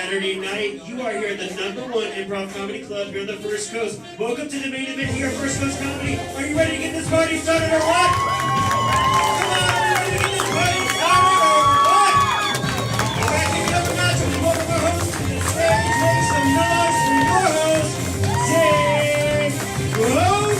Saturday night. You are here at the #1 improv comedy club here on the First Coast. Welcome to the main event here at First Coast Comedy. Are you ready to get this party started or what? Come on, are you ready to get this party started or what? All right, give it up a notch with one of our hosts to the stage. Make some noise for your host, Jake Rogan.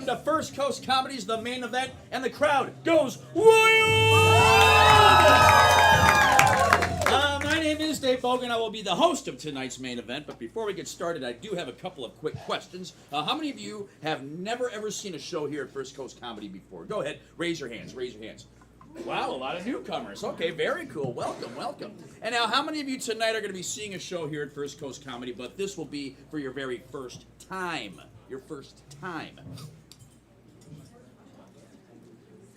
To First Coast Comedy's the main event, and the crowd goes wild! My name is Dave Bogan. I will be the host of tonight's main event, but before we get started, I do have a couple of quick questions. How many of you have never ever seen a show here at First Coast Comedy before? Go ahead, raise your hands, raise your hands. Wow, a lot of newcomers. Okay, very cool. Welcome, welcome. And now, how many of you tonight are going to be seeing a show here at First Coast Comedy, but this will be for your very first time? Your first time.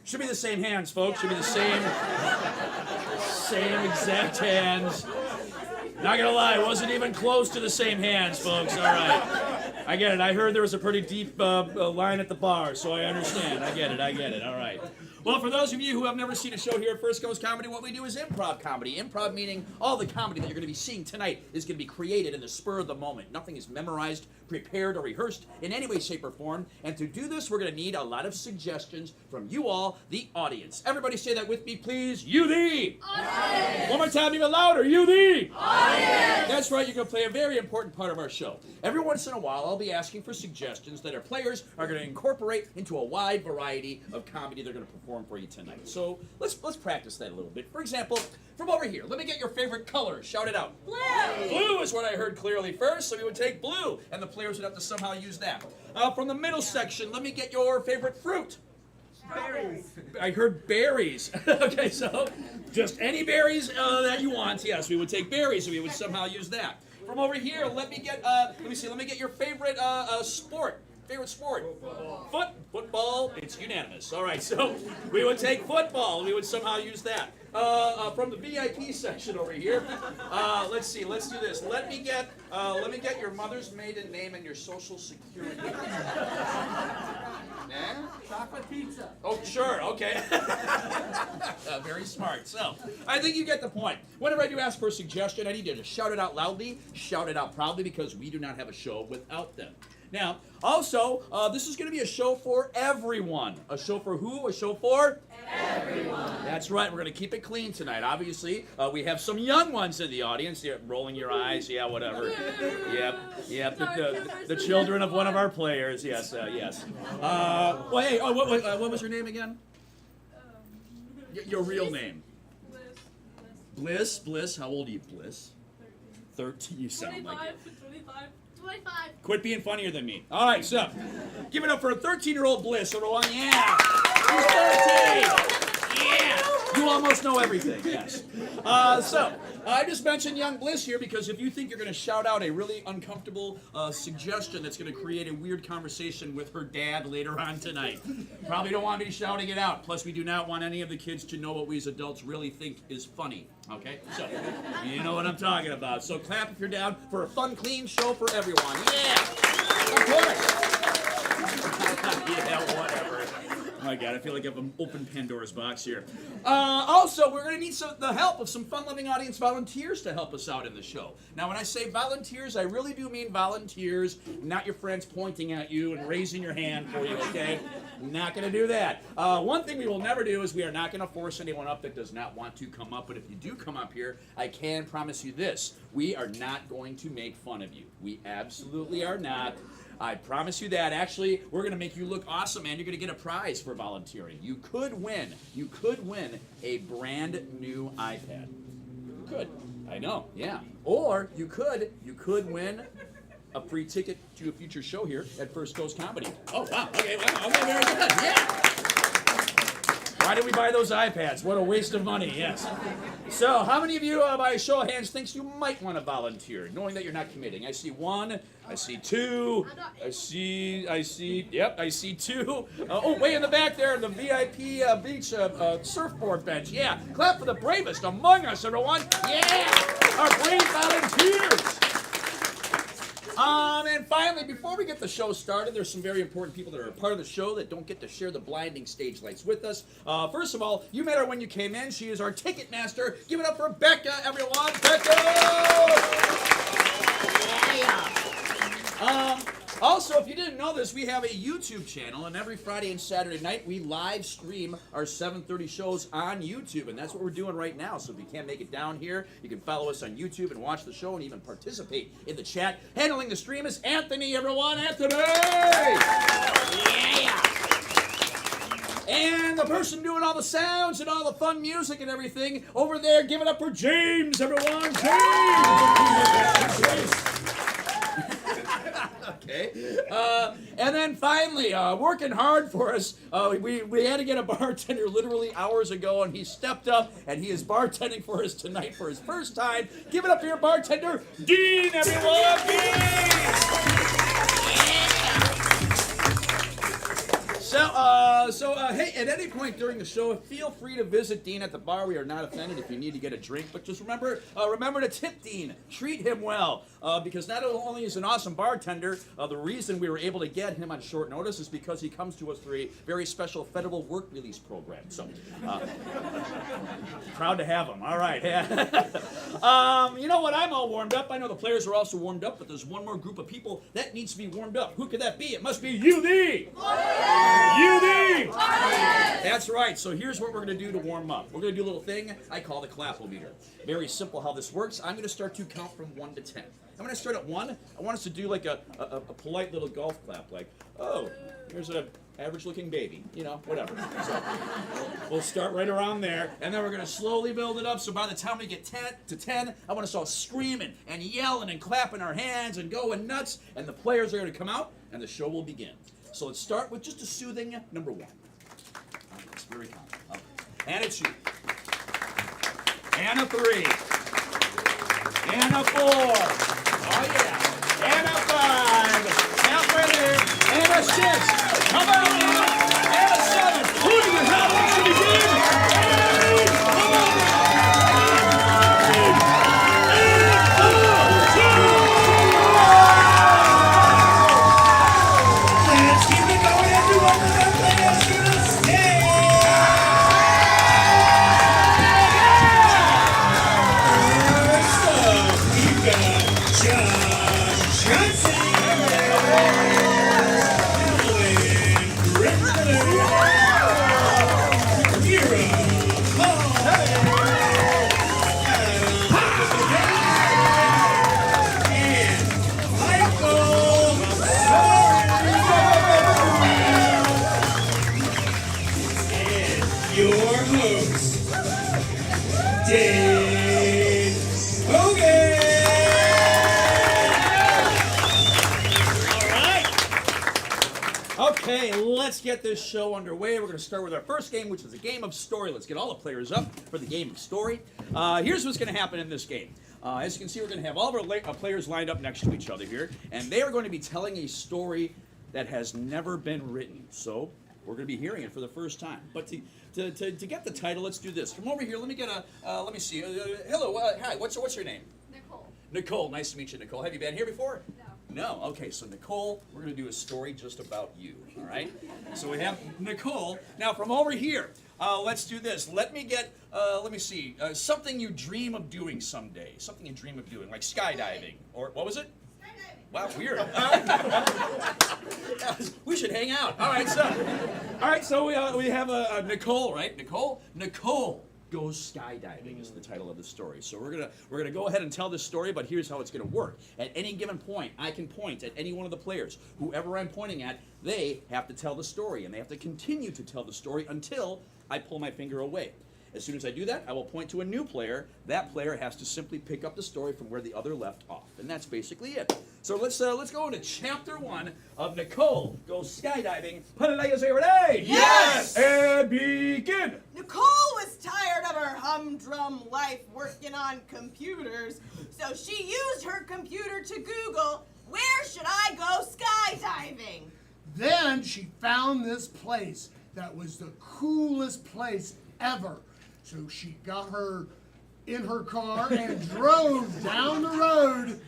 Should be the same hands, folks. Should be the same exact hands. Not gonna lie, wasn't even close to the same hands, folks. All right. I get it. I heard there was a pretty deep line at the bar, so I understand. I get it. All right. Well, for those of you who have never seen a show here at First Coast Comedy, what we do is improv comedy. Improv meaning all the comedy that you're going to be seeing tonight is going to be created in the spur of the moment. Nothing is memorized, prepared, or rehearsed in any way, shape, or form. And to do this, we're going to need a lot of suggestions from you all, the audience. Everybody say that with me, please. You, the audience. One more time, even louder. You, the audience. That's right. You're going to play a very important part of our show. Every once in a while, I'll be asking for suggestions that our players are going to incorporate into a wide variety of comedy they're going to perform for you tonight. So let's practice that a little bit. For example, from over here, let me get your favorite color. Shout it out. Blue. Blue is what I heard clearly first, so we would take blue, and the players would have to somehow use that. From the middle section, let me get your favorite fruit. Berries. I heard berries. Okay, so just any berries that you want. Yes, we would take berries, so we would somehow use that. From over here, let me get your favorite sport. Favorite sport? Football. It's unanimous. All right, so we would take football. We would somehow use that. From the VIP section over here, let's see. Let's do this. Let me get your mother's maiden name and your social security. Nah? Chocolate pizza. Oh, sure. Okay. Very smart. So, I think you get the point. Whenever I do ask for a suggestion, I need you to shout it out loudly, shout it out proudly, because we do not have a show without them. Now, also, this is going to be a show for everyone. A show for who? A show for? Everyone. That's right. We're going to keep it clean tonight. Obviously, we have some young ones in the audience. Yeah, rolling your eyes. Yeah, whatever. Yep. The children of one of our players. Yes, yes. Well, hey, what was your name again? Your real name? Bliss. How old are you, Bliss? 13. You sound like it. 25. Quit being funnier than me. All right, so give it up for a 13-year-old Bliss. Everyone, yeah. She's 13. Yeah. You almost know everything, yes. So I just mentioned young Bliss here because if you think you're going to shout out a really uncomfortable suggestion that's going to create a weird conversation with her dad later on tonight, probably don't want me shouting it out. Plus, we do not want any of the kids to know what we as adults really think is funny. Okay? So, you know what I'm talking about. So clap if you're down for a fun, clean show for everyone. Yeah! Of course! Yeah, whatever. Oh my God, I feel like I've opened Pandora's box here. Also, we're going to need the help of some fun-loving audience volunteers to help us out in the show. Now, when I say volunteers, I really do mean volunteers, not your friends pointing at you and raising your hand for you, okay? Not going to do that. One thing we will never do is we are not going to force anyone up that does not want to come up, but if you do come up here, I can promise you this. We are not going to make fun of you. We absolutely are not. I promise you that. Actually, we're going to make you look awesome, and you're going to get a prize for volunteering. You could win a brand new iPad. You could. I know, yeah. Or you could win a free ticket to a future show here at First Coast Comedy. Oh, wow. Okay, very good. Yeah. Why did we buy those iPads? What a waste of money, yes. So, how many of you, by a show of hands, thinks you might want to volunteer, knowing that you're not committing? I see one, I see two, I see two. Way in the back there, the VIP beach surfboard bench. Yeah, clap for the bravest among us, everyone. Yeah, our brave volunteers. And finally, before we get the show started, there's some very important people that are a part of the show that don't get to share the blinding stage lights with us. First of all, you met her when you came in. She is our ticket master. Give it up for Becca, everyone. Becca! Yeah. Also, if you didn't know this, we have a YouTube channel, and every Friday and Saturday night, we live stream our 7:30 shows on YouTube, and that's what we're doing right now. So if you can't make it down here, you can follow us on YouTube and watch the show and even participate in the chat. Handling the stream is Anthony, everyone. Anthony! Yeah! And the person doing all the sounds and all the fun music and everything over there, give it up for James, everyone. James! Okay. And then finally, working hard for us, we had to get a bartender literally hours ago, and he stepped up, and he is bartending for us tonight for his first time. Give it up for your bartender, Dean, everyone! Dean! So, hey, at any point during the show, feel free to visit Dean at the bar. We are not offended if you need to get a drink, but just remember to tip Dean. Treat him well, because not only is he an awesome bartender, the reason we were able to get him on short notice is because he comes to us through a very special federal work release program. So, proud to have him. All right. You know what? I'm all warmed up. I know the players are also warmed up, but there's one more group of people that needs to be warmed up. Who could that be? It must be you, the. That's right. So here's what we're going to do to warm up. We're going to do a little thing I call the clap-o-meter. Very simple how this works. I'm going to start to count from 1 to 10. I'm going to start at 1. I want us to do like a polite little golf clap, like, oh, here's an average-looking baby, you know, whatever. So we'll start right around there, and then we're going to slowly build it up, so by the time we get 10 to 10, I want us all screaming and yelling and clapping our hands and going nuts, and the players are going to come out, and the show will begin. So let's start with just a soothing number 1. It's very calm. Okay. And a 2. And a 3. And a 4. Oh yeah. And a 5. Halfway there. And a 6. Come on now. And a 7. Who do you have to begin? 8. Come on now. 8, 4, 2, 1. Let's keep it going, everyone. With our players to the stage. First up, we've got Josh Johnson. Okay, let's get this show underway. We're going to start with our first game, which is a game of story. Let's get all the players up for the game of story. Here's what's going to happen in this game. As you can see, we're going to have all of our players lined up next to each other here, and they are going to be telling a story that has never been written. So we're going to be hearing it for the first time. But to get the title, let's do this. From over here, let me get let me see. Hello, hi, what's your name? Nicole. Nicole, nice to meet you, Nicole. Have you been here before? No. No? Okay, so Nicole, we're going to do a story just about you, all right? So we have Nicole. Now, from over here, let's do this. Let me see, something you dream of doing someday. Something you dream of doing, like skydiving. Or, what was it? Skydiving. Wow, weird. We should hang out. All right, so we have Nicole, right? Nicole goes skydiving is the title of the story. So we're gonna go ahead and tell this story, but here's how it's gonna work. At any given point, I can point at any one of the players. Whoever I'm pointing at, they have to tell the story, and they have to continue to tell the story until I pull my finger away. As soon as I do that, I will point to a new player. That player has to simply pick up the story from where the other left off, and that's basically it. So let's go into chapter 1 of Nicole Goes Skydiving. Ready? Yes! And begin. Nicole was tired of her humdrum life working on computers, so she used her computer to Google, where should I go skydiving? Then she found this place that was the coolest place ever. So she got her in her car and drove down the road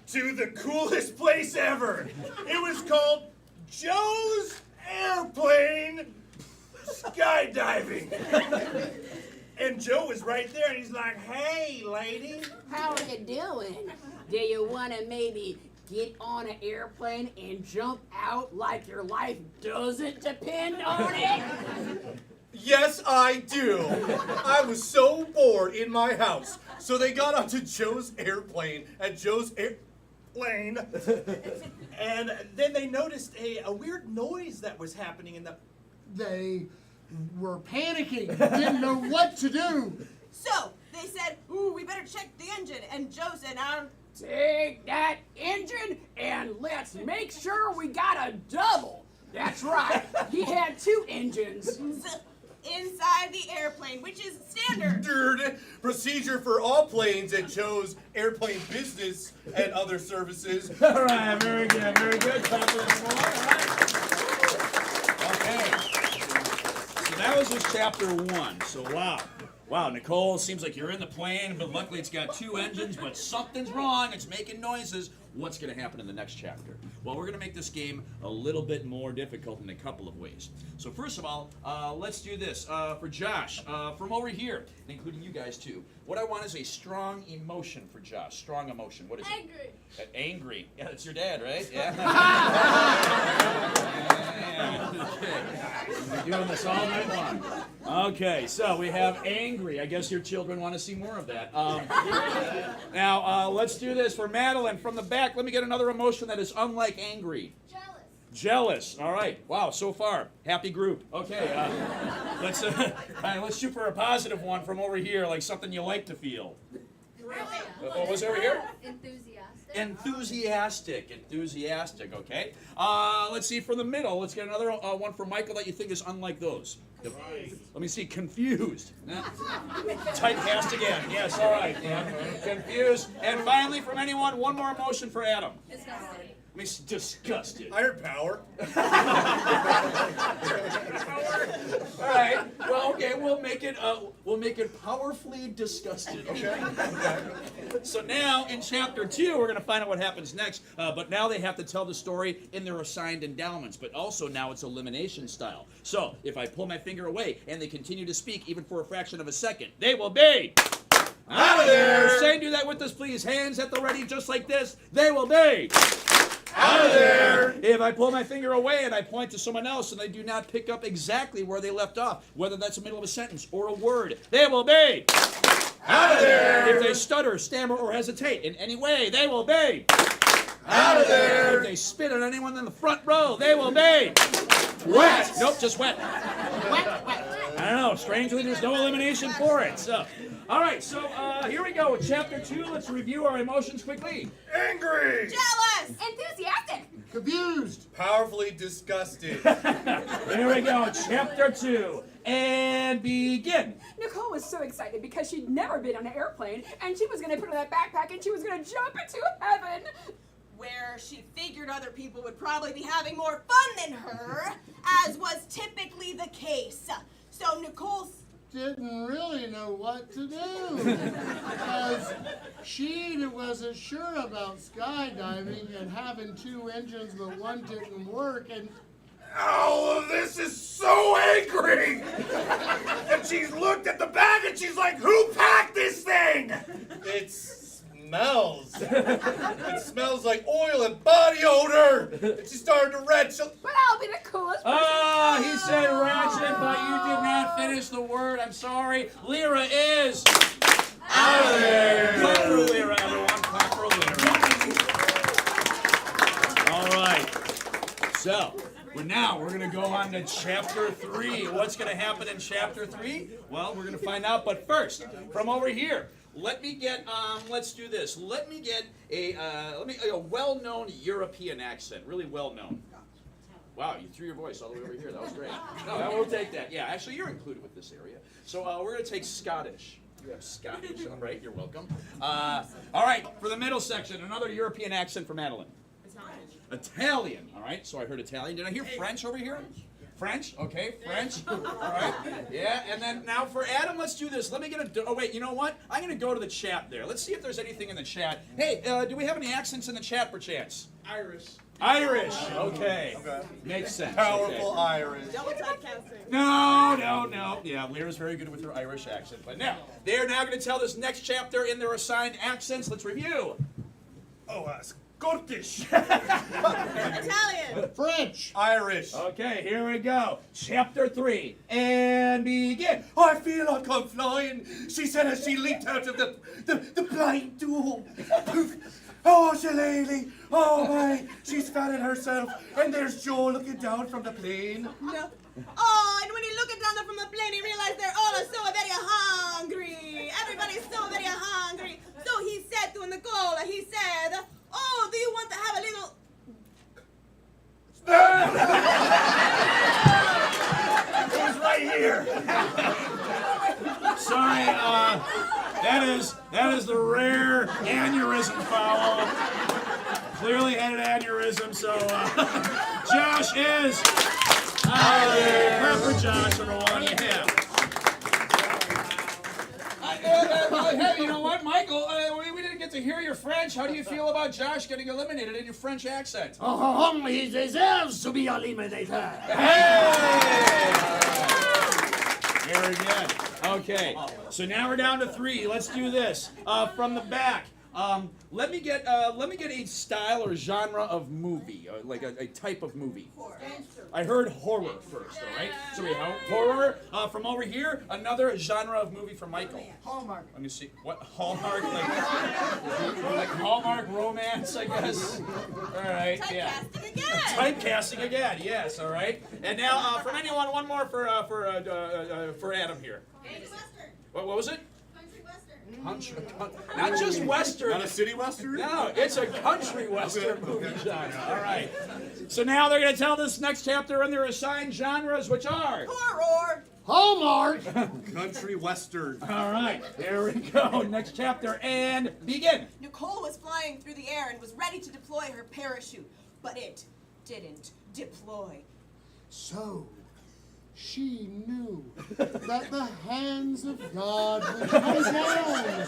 to the coolest place ever. It was called Joe's Airplane Skydiving. And Joe was right there, and he's like, "Hey, lady." How are you doing? Do you want to maybe get on an airplane and jump out like your life doesn't depend on it? Yes, I do. I was so bored in my house. So they got onto Joe's airplane at Joe's airplane. And then they noticed a weird noise that was happening in the... They were panicking, didn't know what to do. So they said, "Ooh, we better check the engine." And Joe said, Take that engine and let's make sure we got a double. That's right. He had 2 engines. inside the airplane, which is standard. Procedure for all planes at Joe's Airplane Business and other services. All right, very good, very good. Clap for them more. All right. Okay. So that was just chapter 1. So wow. Wow, Nicole, seems like you're in the plane, but luckily it's got 2 engines, but something's wrong. It's making noises. What's going to happen in the next chapter? Well, we're going to make this game a little bit more difficult in a couple of ways. So first of all, let's do this. For Josh, from over here, including you guys too, what I want is a strong emotion for Josh. Strong emotion. What is Angry. it? Angry. Yeah, that's your dad, right? Yeah. Okay. We're doing this all night long. Okay, so we have angry. I guess your children want to see more of that. Now, let's do this for Madeline. From the back, let me get another emotion that is unlike angry. Jealous. Jealous. All right. Wow, so far. Happy group. Okay, let's all right, let's shoot for a positive one from over here, like something you like to feel. What was over here? Enthusiastic. Enthusiastic, okay. Let's see from the middle. Let's get another one for Michael that you think is unlike those. Let me see, confused. Typecast again. Yes, all right. Yeah. Confused. And finally, from anyone, one more emotion for Adam. Disgusted. I mean, disgusted. I heard power. All right. Well, okay. We'll make it powerfully disgusted. Okay. So now in chapter 2, we're going to find out what happens next. But now they have to tell the story in their assigned endowments. But also now it's elimination style. So if I pull my finger away and they continue to speak even for a fraction of a second, they will be out of there. Say, do that with us, please. Hands at the ready, just like this. They will be out of there. If I pull my finger away and I point to someone else and they do not pick up exactly where they left off, whether that's the middle of a sentence or a word, they will be out of there. If they stutter, stammer, or hesitate in any way, they will be out of there. If they spit on anyone in the front row, they will be wet. Nope, just wet. Wet. I don't know. Strangely, there's no elimination for it. So, all right. So here we go. Chapter 2. Let's review our emotions quickly. Angry. Jealous. Enthusiastic. Confused. Powerfully disgusted. Here we go. Chapter 2. And begin. Nicole was so excited because she'd never been on an airplane, and she was going to put on that backpack and she was going to jump into heaven. Where she figured other people would probably be having more fun than her, as was typically the case. So Nicole Didn't really know what to do because she wasn't sure about skydiving and having 2 engines but one didn't work, and All of this is so angry! And she's looked at the bag and she's like, who packed this thing? It smells. It smells like oil and body odor. And she started to retch. But I'll be the coolest person. Oh, he said ratchet, but you did not finish the word. I'm sorry. Lyra is out of there. Clap for Lyra, everyone. Clap for Lyra. All right. So, we're going to go on to chapter 3. What's going to happen in chapter 3? Well, we're going to find out. But first, from over here, let me get, let's do this. Let me get a well-known European accent, really well-known. Wow, you threw your voice all the way over here. That was great. No, we'll take that. Yeah, actually, you're included with this area. So we're going to take Scottish. You have Scottish. All right, you're welcome. All right, for the middle section, another European accent for Madeline. Italian. All right, so I heard Italian. Did I hear French over here? French. Okay, French. All right. Yeah, and then now for Adam, let's do this. Let me get a. Oh wait, you know what? I'm gonna go to the chat there. Let's see if there's anything in the chat. Hey, do we have any accents in the chat, perchance? Irish. Irish. Okay. Makes sense. Powerful Okay. Irish. Double typecasting. No. Yeah, Lyra's very good with her Irish accent. But now, they are now going to tell this next chapter in their assigned accents. Let's review. Oh, Scottish. Italian. French. Irish. Okay, here we go. Chapter 3. And begin. I feel like I'm flying, she said as she leaped out of the plane door. Oh, shillelagh. Oh, my. She's fanning herself. And there's Joe looking down from the plane. No. Oh, and when he looked down from the plane, he realized they're all so very hungry. Everybody's so very hungry. So he said to Nicola, he said, oh, do you want to have a little... It was right here. Sorry, that is the rare aneurysm foul. Clearly had an aneurysm, so Josh is out of there. Clap for Josh, everyone. Yeah. Hey, you know what, Michael? We didn't get to hear your French. How do you feel about Josh getting eliminated in your French accent? He deserves to be eliminated. Hey! Very good. Okay, so now we're down to 3. Let's do this. From the back. Let me get a style or genre of movie, like a type of movie. I heard horror first, all right? So we have horror. From over here, another genre of movie for Michael. Hallmark. Let me see. What Hallmark? Like Hallmark romance, I guess. All right. Yeah. Typecasting again. Typecasting again. Yes. All right. And now, from anyone, one more for Adam here. What was it? Country, not just Western. Not a city Western? No, it's a country Western movie genre. All right. So now they're going to tell this next chapter in their assigned genres, which are. Horror. Hallmark. Country Western. All right. There we go. Next chapter and begin. Nicole was flying through the air and was ready to deploy her parachute, but it didn't deploy. So, she knew that the hands of God would come down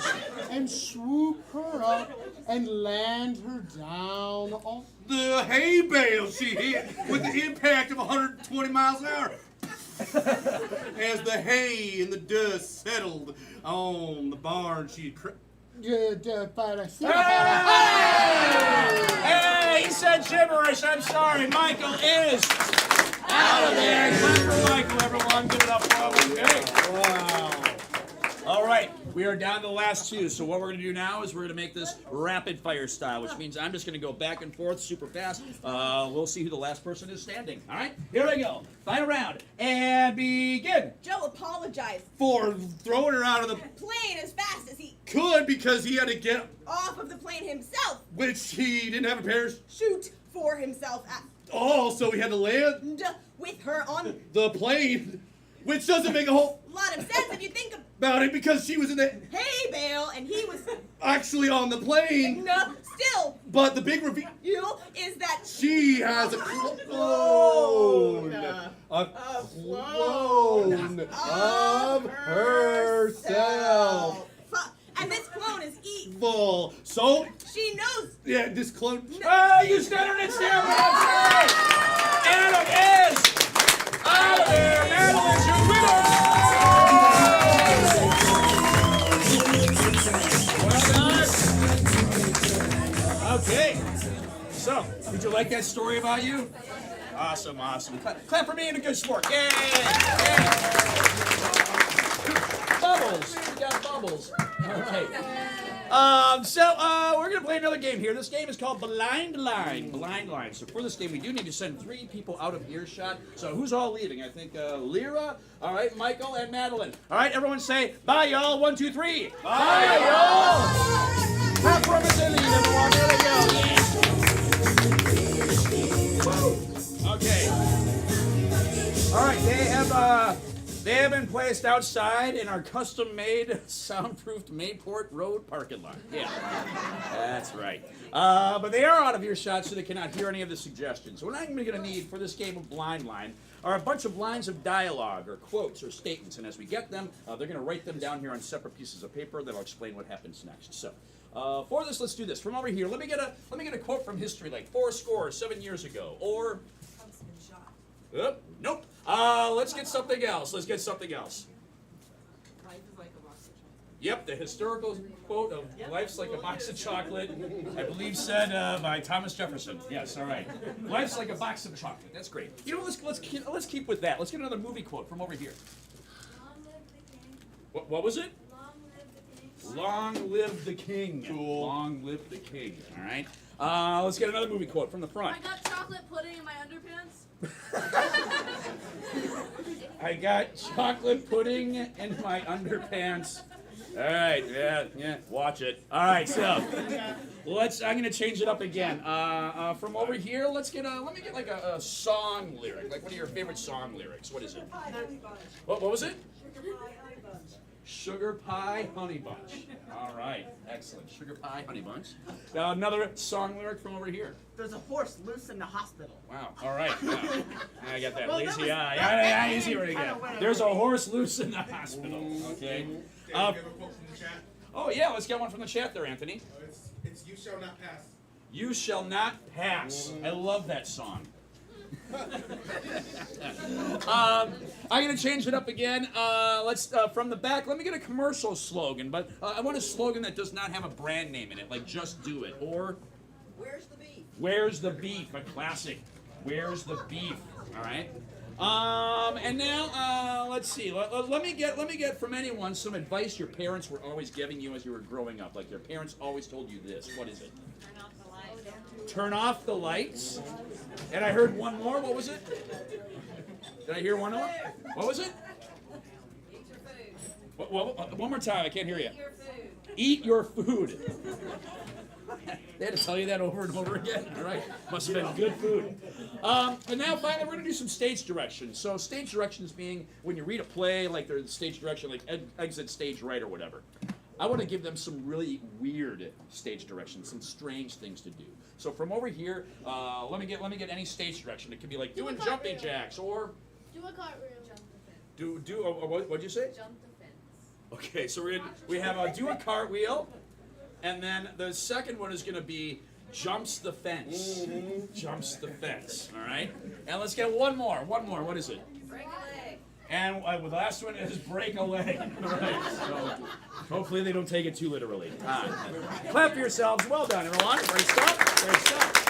and swoop her up and land her down on The hay bale she hit with the impact of 120 miles an hour. As the hay and the dust settled on the barn, she Hey, he said gibberish. I'm sorry. Michael is out of there. Clap for Michael, everyone. Give it up for him. Okay. Wow. All right. We are down to the last 2. So what we're going to do now is we're going to make this rapid fire style, which means I'm just going to go back and forth super fast. We'll see who the last person is standing. All right. Here we go. Final round. And begin. Joe apologized. for throwing her out of the Plane as fast as he could because he had to get, off of the plane himself. which he didn't have a parachute. Shoot for himself Oh, so he had to land and with her on the plane, which doesn't make a whole lot of sense if you think of about it because she was in the hay bale and he was actually on the plane. no, still But the big reveal, is that she has a clone of herself. And this clone is Full. So, she knows. yeah, this clone. Oh, you stuttered it still. That's right. Adam is out of there. Madeline's your winner. Well done. Okay. So, did you like that story about you? Awesome, awesome. Clap for being a good sport. Yay! Yay. Bubbles. We got bubbles. All right. We're going to play another game here. This game is called Blind Line. Blind Line. So for this game, we do need to send 3 people out of earshot. So who's all leaving? I think Lyra, all right, Michael, and Madeline. All right, everyone say, bye, y'all. 1, 2, 3. Bye, y'all. Clap for them as they leave, everyone. There they go. Woo. Okay. All right, They have been placed outside in our custom-made, soundproofed Mayport Road parking lot. Yeah, that's right. But they are out of earshot, so they cannot hear any of the suggestions. So what I'm going to need for this game of Blind Line are a bunch of lines of dialogue, or quotes, or statements. And as we get them, they're going to write them down here on separate pieces of paper that'll explain what happens next. So, for this, let's do this. From over here, let me get a quote from history, like 7 years ago, or. Nope. Let's get something else. Life is like a box of chocolate. Yep, the historical quote of "Life's like a box of chocolate," I believe said by Thomas Jefferson. Yes, all right. Life's like a box of chocolate. That's great. You know, let's keep with that. Let's get another movie quote from over here. Long live the king. What was it? Long live the king. Long live the king. Cool. Long live the king. All right. Let's get another movie quote from the front. I got chocolate pudding in my underpants. I got chocolate pudding in my underpants. All right, yeah, watch it. All right, so I'm gonna change it up again. From over here, let me get like a song lyric, like one of your favorite song lyrics. What is it? What was it? Sugar pie, honey bunch. All right, excellent. Sugar pie, honey bunch. Another song lyric from over here. There's a horse loose in the hospital. Wow. All right. Wow. I got that lazy eye. Yeah, you see what I get. There's a horse loose in the hospital. Okay. Oh yeah, let's get one from the chat there, Anthony. It's "You Shall Not Pass." You shall not pass. I love that song. I'm gonna change it up again. Let's from the back. Let me get a commercial slogan, but I want a slogan that does not have a brand name in it, like "Just Do It" or Where's the beef? "Where's the beef?" A classic. Where's the beef? All right. And now let's see. Let me get from anyone some advice your parents were always giving you as you were growing up. Like your parents always told you this. What is it? Turn off the lights. Turn off the lights. And I heard one more. What was it? Did I hear one more? What was it? Eat your food. One more time. I can't hear you. Eat your food. Eat your food. They had to tell you that over and over again. All right. Must have been good food. And now finally we're going to do some stage directions. So stage directions being when you read a play, like there's stage direction, like exit stage right or whatever. I want to give them some really weird stage directions, some strange things to do. So from over here, let me get any stage direction. It could be like doing jumping jacks or Do a cartwheel. Jump the fence. what'd you say? Jump the fence. Okay, so we have do a cartwheel, and then the second one is going to be jumps the fence. Jumps the fence. All right, and let's get one more. What is it? Break a leg. And the last one is break a leg. All right, so hopefully they don't take it too literally. Clap for yourselves. Well done, everyone. Great stuff. Great stuff.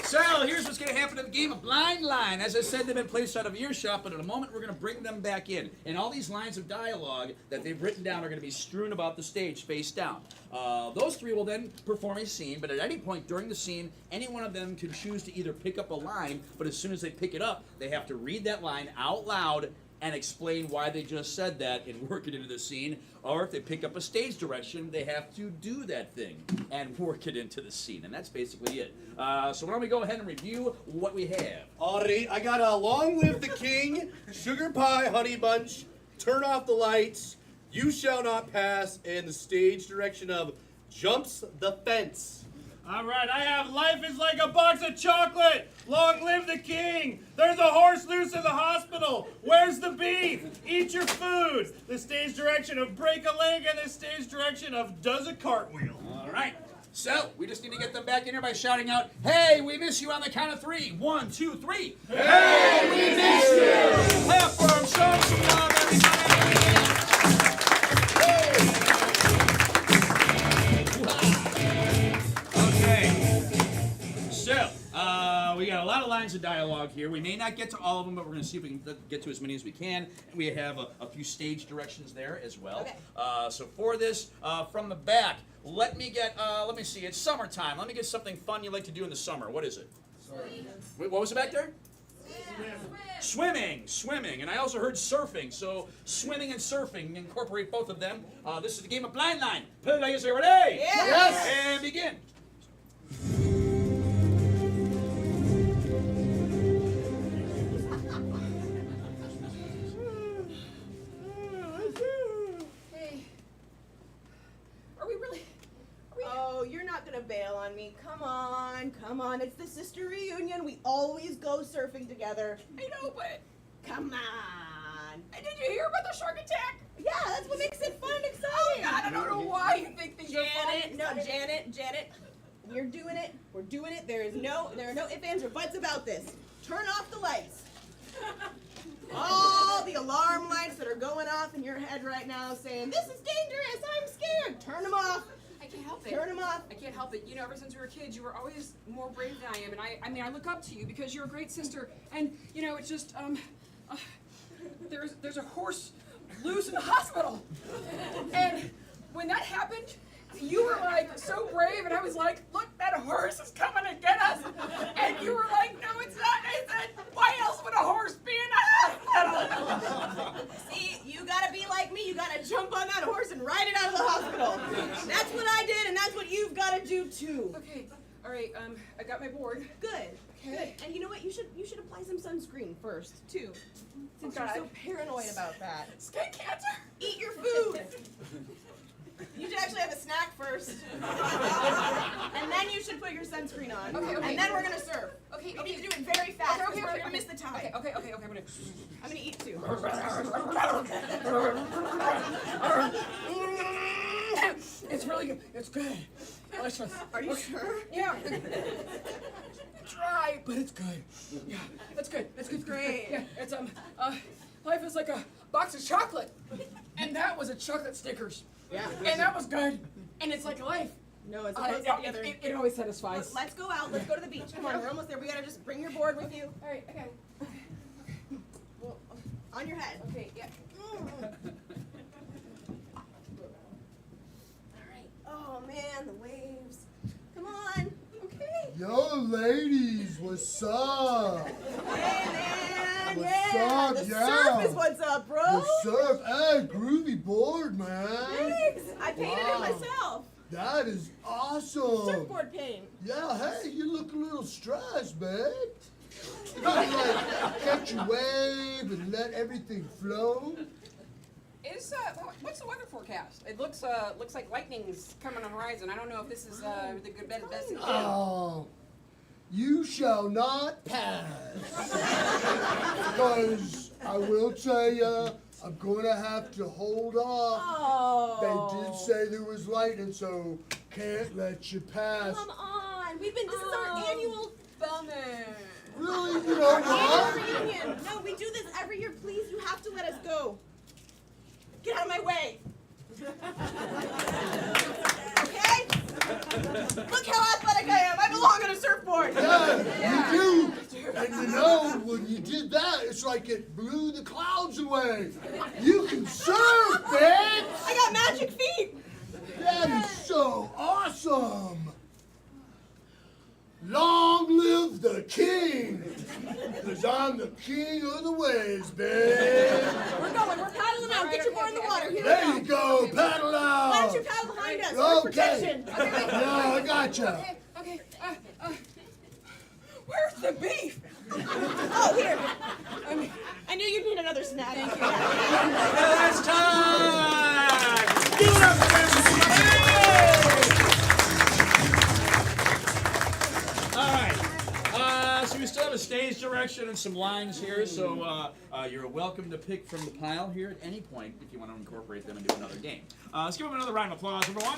So here's what's going to happen in the game of Blind Line. As I said, they've been placed out of earshot, but in a moment we're going to bring them back in. And all these lines of dialogue that they've written down are going to be strewn about the stage face down. Those three will then perform a scene, but at any point during the scene, any one of them can choose to either pick up a line, but as soon as they pick it up, they have to read that line out loud and explain why they just said that and work it into the scene. Or if they pick up a stage direction, they have to do that thing and work it into the scene. And that's basically it. So why don't we go ahead and review what we have. Alright, I got a "Long Live the King," "Sugar Pie, Honey Bunch," "Turn Off the Lights," "You Shall Not Pass," and the stage direction of "Jumps the Fence." All right, I have "Life is like a box of chocolate." Long live the king. There's a horse loose in the hospital. Where's the beef? Eat your food. The stage direction of break a leg and the stage direction of does a cartwheel. All right. So we just need to get them back in here by shouting out, "Hey, we miss you" on the count of 3. 1, 2, 3. Hey, we miss you. Clap for them. Show them some love, everybody. So, we got a lot of lines of dialogue here. We may not get to all of them, but we're going to see if we can get to as many as we can. And we have a few stage directions there as well. Okay. So for this, from the back, let me see, it's summertime. Let me get something fun you like to do in the summer. What is it? Wait, what was it back there? Swimming, and I also heard surfing. So swimming and surfing, incorporate both of them. This is the game of Blind Line. Players are ready? Yes. And begin. Come on, it's the sister reunion. We always go surfing together. I know, but Come on. did you hear about the shark attack? Yeah, that's what makes it fun and Oh exciting. God, I don't know why you think things are fun. Janet. We're doing it. We're doing it. There are no ifs, ands, or buts about this. Turn off the lights. All the alarm lights that are going off in your head right now saying, this is dangerous, I'm scared. Turn them off. I can't help it. Turn them off. I can't help it. You know, ever since we were kids, you were always more brave than I am, and I look up to you because you're a great sister. And you know, it's just there's a horse loose in the hospital, and when that happened, you were like so brave, and I was like, look, that horse is coming to get us, and you were like, no, it's not. I said, why else would a horse be in a hospital? See, you gotta be like me. You gotta jump on that horse and ride it out of the hospital. That's what I did, and that's what you've gotta do too. Okay, all right. I got my board. Good. Good. And you know what? You should apply some sunscreen first too. Since God. you're so paranoid about that. Skin cancer. Eat your food. You should actually have a snack first. And then you should put your sunscreen on. Okay. And then we're gonna serve. Okay. We need to do it very fast because we're gonna miss the time. Okay. I'm gonna eat too. It's really good. It's good. Delicious. Are you sure? Yeah. Dry, but it's good. Yeah, that's good. That's good. Great. Yeah, it's life is like a box of chocolate, and that was a chocolate Snickers. Yeah. And that was good. And it's like life. No, it's close together. It always satisfies. Let's go out. Let's go to the beach. Come on, we're almost there. We gotta just bring your board with you. All right. Okay. Well, on your head. Okay. Yeah. Oh man, the waves. Come on. Okay. Yo, ladies, what's up? Hey man, What's yeah. up, The yeah. surf is what's up, bro. The surf, hey, groovy board, man. Thanks. I painted it Wow. myself. That is awesome. Surfboard paint. Yeah, hey, you look a little stressed, babe. You gotta like catch a wave and let everything flow. What's the weather forecast? It looks like lightning's coming on the horizon. I don't know if this is the good best thing to do. Oh, you shall not pass. Because I will tell you, I'm going to have to hold off. Oh. They did say there was lightning, so can't let you pass. Come on. This is our annual Bummer. Really? You know what? annual reunion. No, we do this every year. Please, you have to let us go. Get out of my way. Okay? Look how athletic I am. I belong on a surfboard. Yeah, you do. And you know, when you did that, it's like it blew the clouds away. You can surf, bitch! I got magic feet. That is so awesome! Long live the king! Because I'm the king of the waves, babe! We're going. We're paddling out. Get your board in the water. Here There we you go. go, paddle out! Why don't you paddle behind us? For Okay. protection. Yeah, I gotcha. Okay. Where's the beef? Oh, here. I knew you'd need another snack. Thank you. It's time! Give it up for everybody! All right. So we still have a stage direction and some lines here, so you're welcome to pick from the pile here at any point if you want to incorporate them into another game. Let's give them another round of applause, everyone.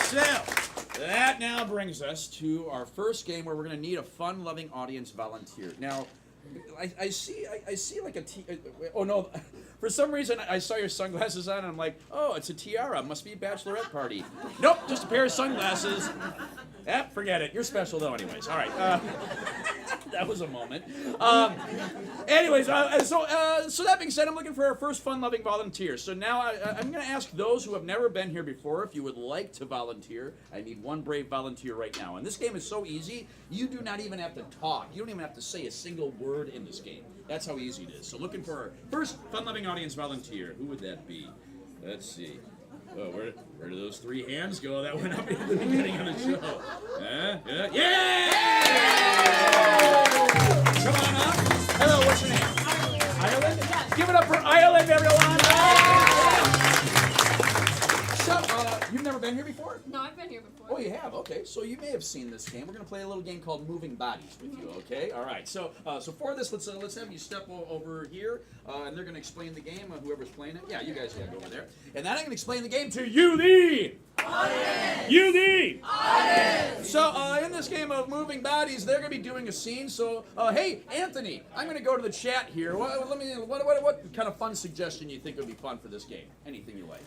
So, that now brings us to our first game where we're going to need a fun-loving audience volunteer. Now, I see like a oh no, for some reason I saw your sunglasses on and I'm like, oh, it's a tiara, must be a bachelorette party. Nope, just a pair of sunglasses. Forget it, you're special though anyways. All right, that was a moment. Anyways, so that being said, I'm looking for our first fun-loving volunteer. So now I'm going to ask those who have never been here before if you would like to volunteer. I need one brave volunteer right now. And this game is so easy, you do not even have to talk. You don't even have to say a single word in this game. That's how easy it is. So looking for our first fun-loving audience volunteer. Who would that be? Let's see. Oh, where do those three hands go? That went up at the beginning of the show. Yeah! Come on up. Hello, what's your name? Ireland? Give it up for Ireland, everyone! So, you've never been here before? No, I've been here Oh, you have. Okay, so you may have seen this game. We're going to play a little game called Moving Bodies with you. Okay, all right. So, so for this, let's have you step over here, and they're going to explain the game. Whoever's playing it, yeah, you guys go over there, and then I'm going to explain the game to you, the audience. You, the audience. So, in this game of Moving Bodies, they're going to be doing a scene. So, hey, Anthony, I'm going to go to the chat here. What kind of fun suggestion you think would be fun for this game? Anything you like.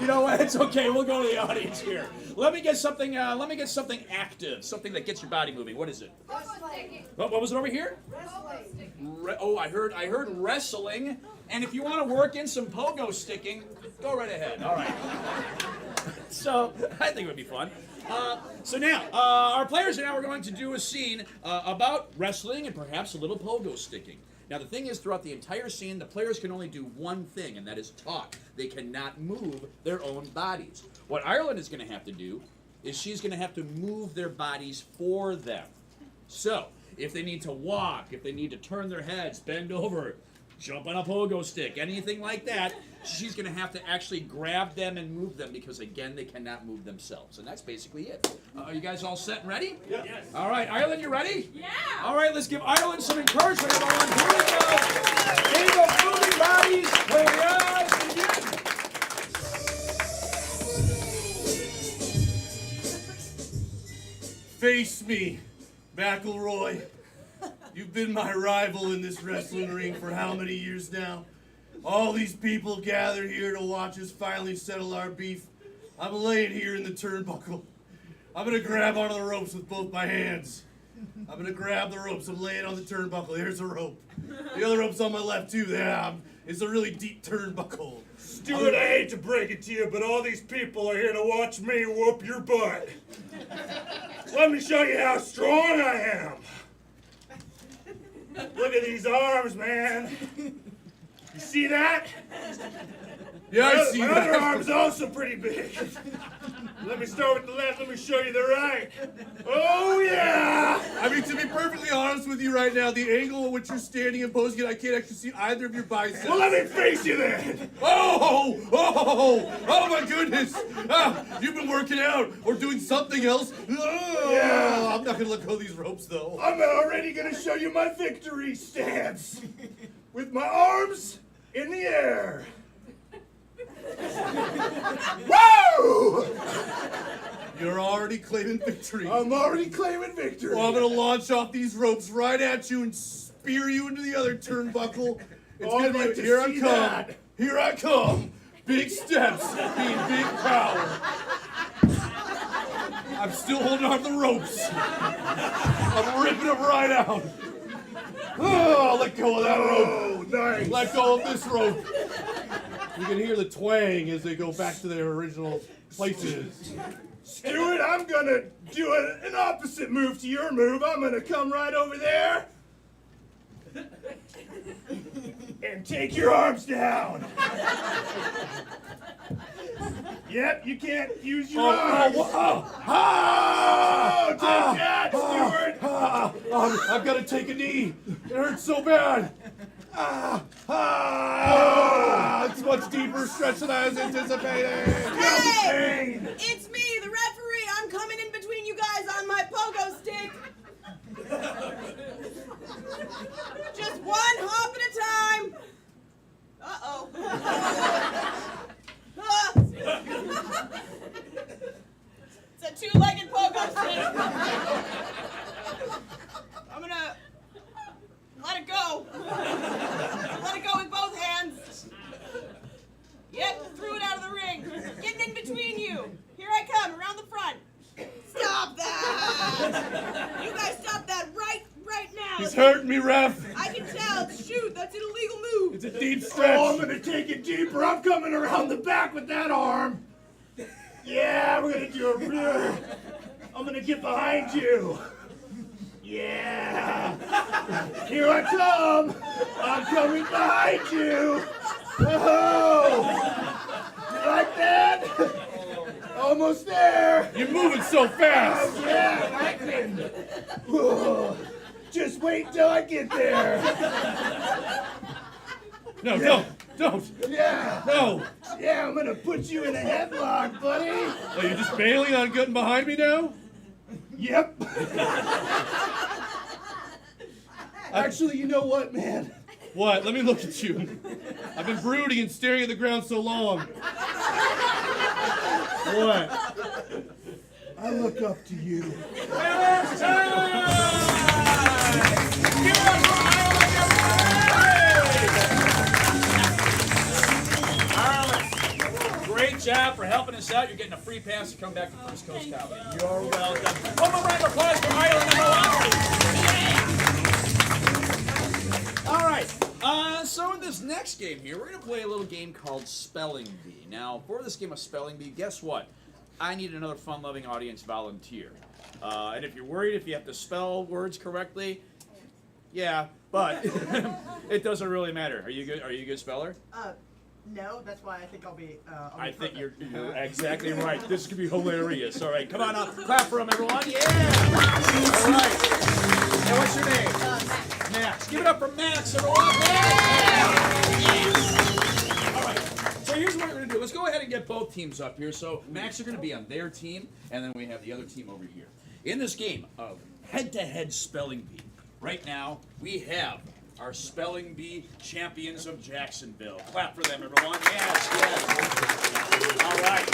You know what? It's okay. We'll go to the audience here. Let me get something. Active, something that gets your body moving. What is it? What was it over here? I heard wrestling. And if you want to work in some pogo sticking, go right ahead. All right. So I think it would be fun. So now, our players and I are going to do a scene about wrestling and perhaps a little pogo sticking. Now, the thing is, throughout the entire scene, the players can only do one thing, and that is talk. They cannot move their own bodies. What Ireland is going to have to do is she's going to have to move their bodies for them. So, if they need to walk, if they need to turn their heads, bend over, jump on a pogo stick, anything like that, she's going to have to actually grab them and move them because, again, they cannot move themselves. And that's basically it. Are you guys all set and ready? Yeah. Yes. All right, Ireland, you ready? Yeah. All right, let's give Ireland some encouragement, everyone. Here we go. Here we go, moving bodies. Play the eyes. Begin. Face me, McElroy. You've been my rival in this wrestling ring for how many years now? All these people gathered here to watch us finally settle our beef. I'm laying here in the turnbuckle. I'm gonna grab onto the ropes with both my hands. I'm gonna grab the ropes. I'm laying on the turnbuckle. Here's a rope. The other rope's on my left too. Yeah, it's a really deep turnbuckle. Stuart, I hate to break it to you, but all these people are here to watch me whoop your butt. Let me show you how strong I am. Look at these arms, man. You see that? Yeah, I see My that. other arm's also pretty big. Let me start with the left. Let me show you the right. Oh, yeah. I mean, to be perfectly honest with you right now, the angle at which you're standing and posing it, I can't actually see either of your biceps. Well, let me face you then. Oh my goodness. You've been working out or doing something else. Yeah. I'm not going to let go of these ropes, though. I'm already going to show you my victory stance. With my arms in the air. Woo! You're already claiming victory. I'm already claiming victory. Well, I'm going to launch off these ropes right at you and spear you into the other turnbuckle. It's Oh, going I'd to like be, to here I see come. that. Here I come. Big steps mean big power. I'm still holding on to the ropes. I'm ripping them right out. Oh, let go of that rope. Oh, nice. Let go of this rope. You can hear the twang as they go back to their original places. Stuart, I'm gonna do an opposite move to your move. I'm gonna come right over there and take your arms down. Yep, you can't use your arms. Oh, take that, Stuart. I've got to take a knee. It hurts so bad. It's much deeper stretch than I was anticipating. Hey! It's me, the referee. I'm coming in between you guys on my pogo stick. Just one hop at a time. Uh-oh. It's a two-legged pogo stick. I'm gonna let it go. Let it go with both hands. Yep, threw it out of the ring. Getting in between you. Here I come, around the front. Stop that! You guys stop that right now. He's hurting me, ref. I can tell. Shoot, that's an illegal move. It's a deep stretch. Oh, I'm gonna take it deeper. I'm coming around the back with that arm. Yeah, we're gonna do a. I'm gonna get behind you. Yeah. Here I come. I'm coming behind you. Oh. You like that? Almost there. You're moving so fast. Yeah, I can. Whoa. Just wait till I get there. No, Don't. Yeah. No. Yeah, I'm gonna put you in a headlock, buddy. Are you just bailing on getting behind me now? Yep. Actually, you know what, man? What? Let me look at you. I've been brooding and staring at the ground so long. What? I look up to you. It's time! Give it up for Ireland! Great job for helping us out. You're getting a free pass to come back to First Coast Comedy. You're welcome. One more round of applause for Ireland number 1. All right. So in this next game here, we're going to play a little game called Spelling Bee. Now, for this game of Spelling Bee, guess what? I need another fun-loving audience volunteer. And if you're worried if you have to spell words correctly, yeah, but it doesn't really matter. Are you good? Are you a good speller? No, that's why I think I'll be. I think you're exactly right. This could be hilarious. All right, come on up. Clap for him, everyone. Yeah! All right. Now, what's your name? Max. Max. Give it up for Max, everyone. Yeah! All right. So here's what we're going to do. Let's go ahead and get both teams up here. So Max are going to be on their team, and then we have the other team over here. In this game of head-to-head spelling bee, right now we have our spelling bee champions of Jacksonville. Clap for them, everyone. Yes, yes. All right.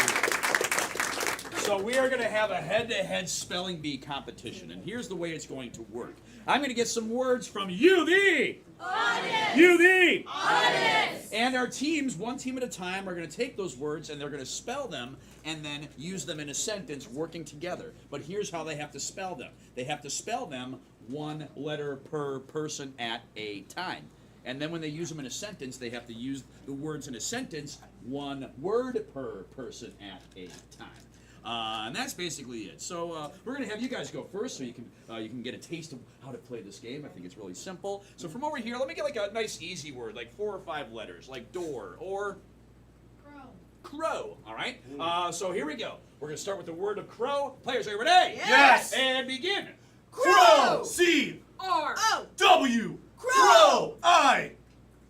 So we are going to have a head-to-head spelling bee competition, and here's the way it's going to work. I'm going to get some words from you, the audience. You, the audience. And our teams, one team at a time, are going to take those words and they're going to spell them and then use them in a sentence working together. But here's how they have to spell them. They have to spell them one letter per person at a time. And then when they use them in a sentence, they have to use the words in a sentence one word per person at a time. And that's basically it. So we're going to have you guys go first so you can get a taste of how to play this game. I think it's really simple. So from over here, let me get like a nice easy word, like 4 or 5 letters, like door or crow. All right? So here we go. We're going to start with the word of crow. Players, are you ready? Yes. And begin. Crow. C. R. Oh. W. Crow. I.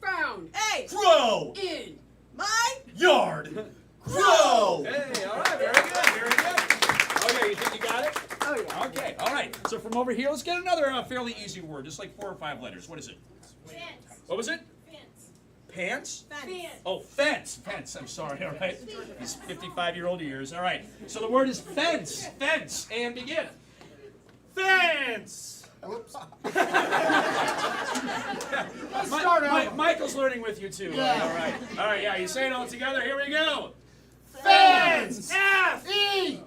Found. Hey. Crow. In. My. Yard. Crow. Hey, all right, very good, very good. Okay, you think you got it? Oh, yeah. Okay, all right. So from over here, let's get another fairly easy word, just like 4 or 5 letters. What is it? Fence. What was it? Fence. Pants? Fence. Oh, fence. Fence. I'm sorry. All right. These 55-year-old ears. All right. So the word is fence. Fence. And begin. Fence. Oops. Michael's learning with you too. Yeah. All right. All right. Yeah. You say it all together. Here we go. Fence. F. E.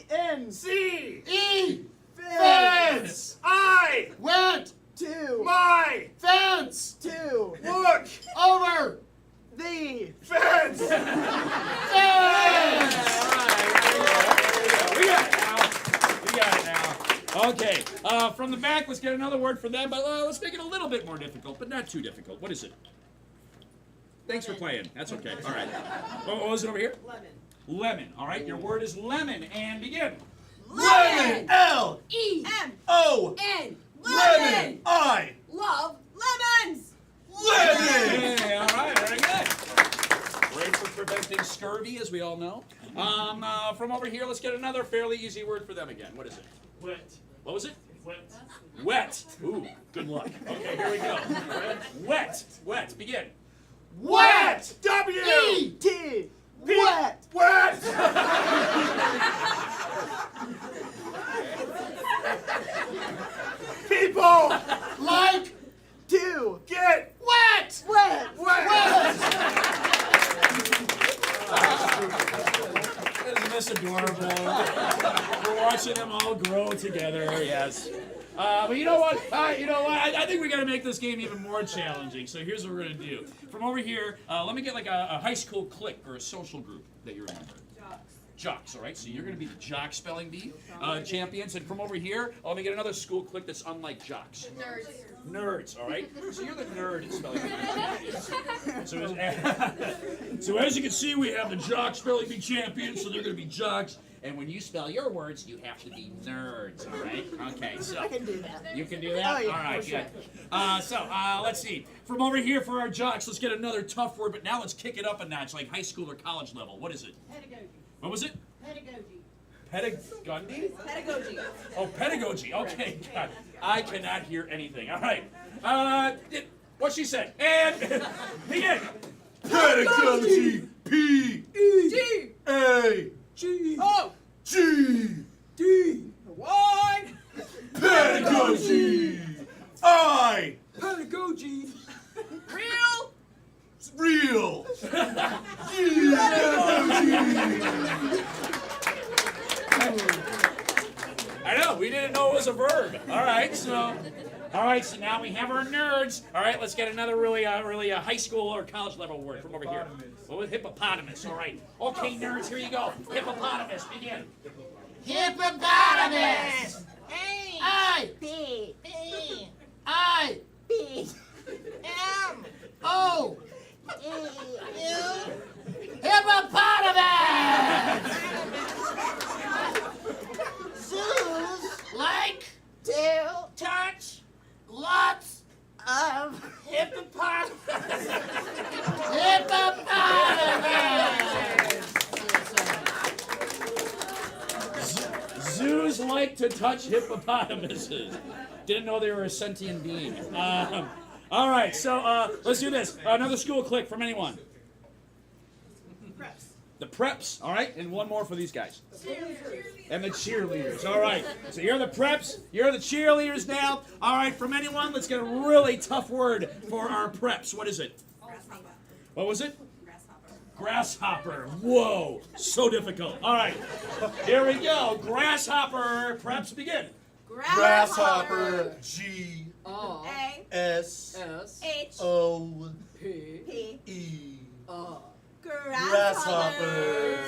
N. C. E. Fence. I. Went. Two. My. Fence. Two. Look. Over. The. Fence. Fence. We got it now. We got it now. Okay. From the back, let's get another word for them, but let's make it a little bit more difficult, but not too difficult. What is it? Thanks for playing. That's okay. All right. What was it over here? Lemon. Lemon. All right. Your word is lemon, and begin. Lemon. L. E. M. O. N. Lemon. I. Love. Lemons. Lemon. Hey, all right. Very good. Great for preventing scurvy, as we all know. From over here, let's get another fairly easy word for them again. What is it? Wet. What was it? Wet. Wet. Ooh, good luck. Okay, here we go. Wet. Wet. Begin. Wet. W. E. T. Wet. Wet. People. Like. Two. Get. Wet. Wet. Wet. Isn't this adorable? We're watching them all grow together, yes. But you know what? I think we got to make this game even more challenging. So here's what we're going to do. From over here, let me get like a high school clique or a social group that you remember. Jocks, all right? So you're going to be the jock spelling bee champions. And from over here, let me get another school clique that's unlike jocks. Nerds. Nerds, all right? So you're the nerd at spelling bee. So as you can see, we have the jock spelling bee champions, so they're going to be jocks. And when you spell your words, you have to be nerds, all right? Okay, so. I can do that. You can do that? Oh, yeah, all right, for sure. good. Let's see. From over here for our jocks, let's get another tough word, but now let's kick it up a notch, like high school or college level. What is it? Pedagogy. What was it? Pedagogy. Pedagogy? Pedagogy. Oh, pedagogy. Okay, God. I cannot hear anything. All right. What she said. And begin. Pedagogy. P. G. A. G. O. G. D. Y. Pedagogy. I. Pedagogy. Real. Real. I know, we didn't know it was a verb. All right, so now we have our nerds. All right, let's get another really high school or college level word from over here. What was hippopotamus? All right. Okay, nerds, here you go. Hippopotamus, begin. Hippopotamus. I. P. I. P. M. O. U. Hippopotamus. Zoos Like to touch lots of hippopotamus. Hippopotamus. Zoos like to touch hippopotamuses. Didn't know they were a sentient being. All right, so let's do this. Another school click from anyone. Preps. The preps, all right? And one more for these guys. And the cheerleaders, all right. So you're the preps, you're the cheerleaders now. All right, from anyone, let's get a really tough word for our preps. What is it? Grasshopper. What was it? Grasshopper. Grasshopper. Whoa, so difficult. All right, here we go. Grasshopper. Preps, begin. Grasshopper. G. O. A. S. S. H. O. P. P. E. Grasshopper.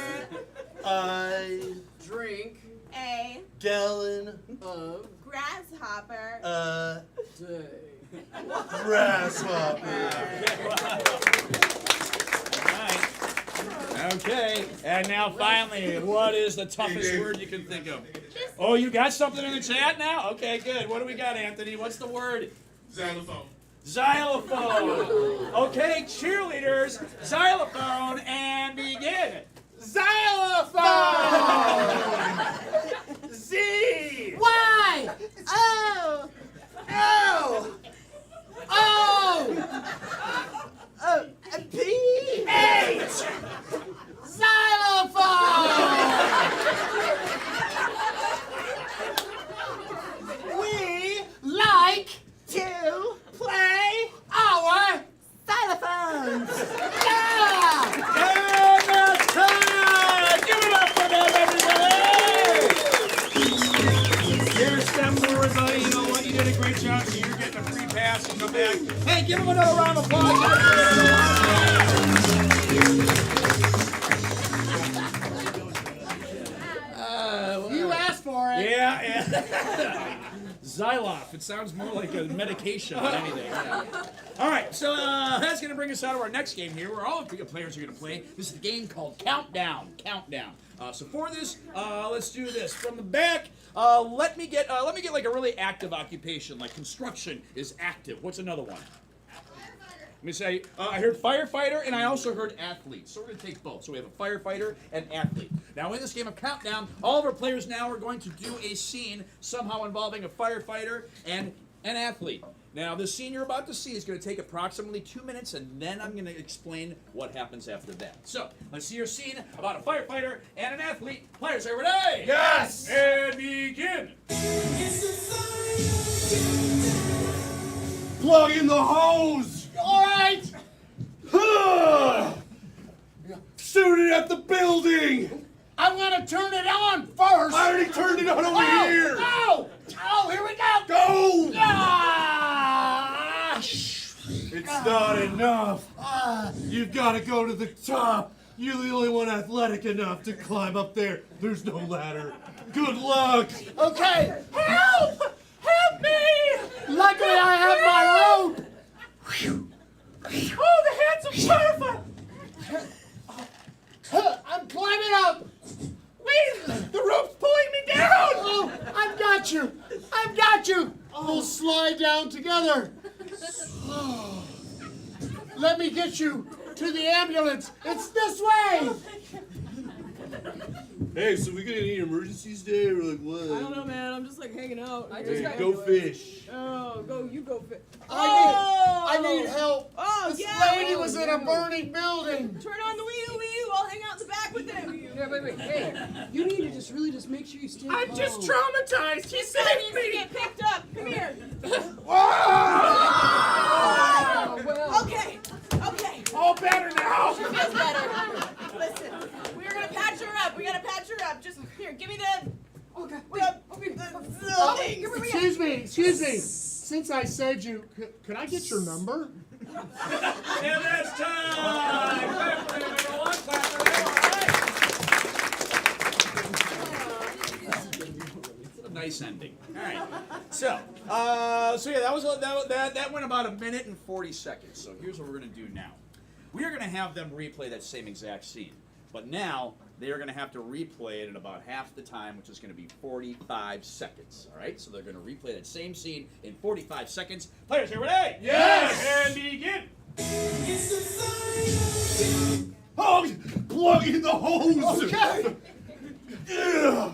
I. Drink. A. Gallon. Of. Grasshopper. Day. Grasshopper. Okay, and now finally, what is the toughest word you can think of? Oh, you got something in the chat now? Okay, good. What do we got, Anthony? What's the word? Xylophone. Xylophone. Okay, cheerleaders, xylophone, and begin. Xylophone. Z. Y. O. L. O. P. H. Xylophone. We Like to play our xylophones. yeah. And that's time! Give it up for them, everybody! Here's Steph Lewis, buddy. You know what? You did a great job, so you're getting a free pass to come back. Hey, give them another round of applause. You asked for it. Yeah. Xylof. It sounds more like a medication than anything. Yeah. All right, so that's going to bring us out of our next game here, where all of the players are going to play. This is a game called Countdown. Countdown. So for this, let's do this from the back. Let me get like a really active occupation, like construction is active. What's another one? Let me say, I heard firefighter and I also heard athlete. So we're going to take both. So we have a firefighter and athlete. Now in this game of Countdown, all of our players now are going to do a scene somehow involving a firefighter and an athlete. Now this scene you're about to see is going to take approximately 2 minutes, and then I'm going to explain what happens after that. So let's see your scene about a firefighter and an athlete. Players, are you ready? Yes! And begin. Plug in the hose! All right. Shoot it at the building! I'm gonna turn it on first. I already turned it on over here! Oh, here we go. Go! Ah! It's not enough. You've got to go to the top. You're the only one athletic enough to climb up there. There's no ladder. Good luck. Okay. Help! Help me! Luckily, I have my rope. Oh, the handsome firefighter! I'm climbing up. Wait! we'll slide down together. Let me get you to the ambulance. It's this way. Hey, so we gonna need emergencies today or like what? I don't know, man. I'm just like hanging out. I just got Go fish. Oh, you go fit. I need help. Oh, This yeah. lady was in a burning building. Turn on the Wii U. I'll hang out in the back with them. Yeah, wait. Hey, you need to just really make sure you stay I'm calm. just traumatized. He This guy saved needs to me. get picked up. Come here. Oh, well. Okay. All better now. She feels better. Listen, we're gonna patch her up. We gotta patch her up. Just here, give me the. Okay. Excuse me. Since I saved you, could I get your number? And that's time! Clap for them, everyone. Clap for them. All right. A nice ending. All right. So yeah, that went about 1 minute and 40 seconds. So here's what we're gonna do now. We are gonna have them replay that same exact scene, but now they are gonna have to replay it in about half the time, which is gonna be 45 seconds. All right. So they're gonna replay that same scene in 45 seconds. Players, here, ready? Yes! And begin. Oh, plug in the hose! Okay. Yeah.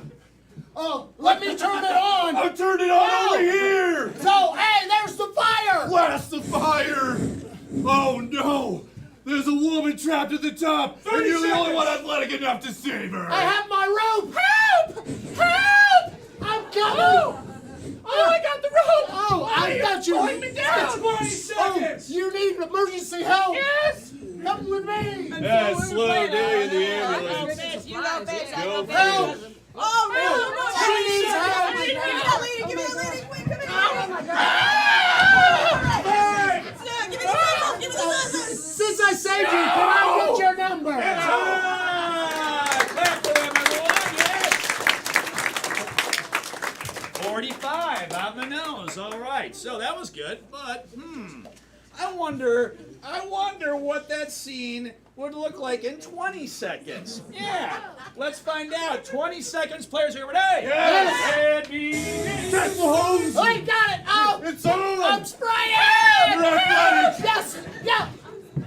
Oh, let me turn it on. I'm turning it on over here! So, hey, there's the fire. Blast the fire! Oh no! There's a woman trapped at the top, and you're the only one athletic enough to save her! I have my rope. Help! I'm coming. Oh, I got the rope. Oh, I got you. Pulling me down. 20 seconds. You need emergency help. Yes. Come with me. Yeah, slow down in the ambulance. You got fish. I Go got Help. fish. Oh, no. She needs help. Give me that lady. Quick, come here. Oh, my God. Give me the scissors. Since I saved you, can I get your number? Clap for them, everyone. Yes. 45 on the nose. All right. So that was good, but I wonder what that scene would look like in 20 seconds. Yeah. Let's find out. 20 seconds. Players, are you ready? Yes. And begin. Catch the hose! I got it. Oh, It's on! I'm spraying. You're athletic! Yes. Yeah.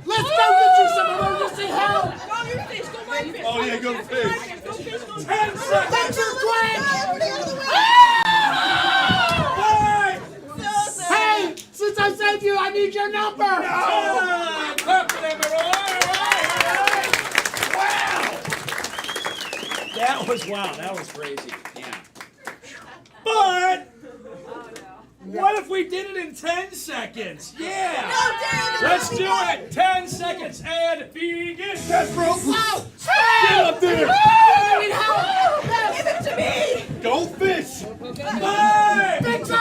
Let's go get you some emergency help. Go your fish. Go my fish. Oh, yeah, go fish. Go fish. 10 seconds. That's your quick. Hey, since I saved you, I need your number. Clap for them, everyone. All right. Wow. That was crazy. Yeah. But what if we did it in 10 seconds? Yeah. Let's do it. 10 seconds and begin. Catch rope! Oh, Get up there! I need help. Give it to me. Go fish! 5. Victor. I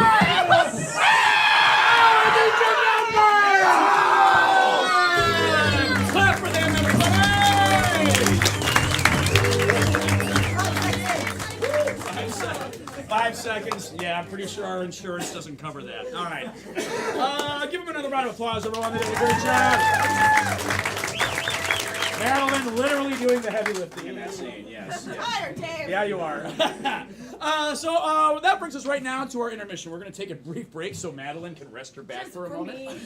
need your number. Clap for them, everybody. 5 seconds. Yeah, I'm pretty sure our insurance doesn't cover that. All right. Give them another round of applause, everyone. They did a great job. Madeline literally doing the heavy lifting in that scene. Yes. Tired, Dave. Yeah, you are. So that brings us right now to our intermission. We're going to take a brief break so Madeline can rest her back for a moment.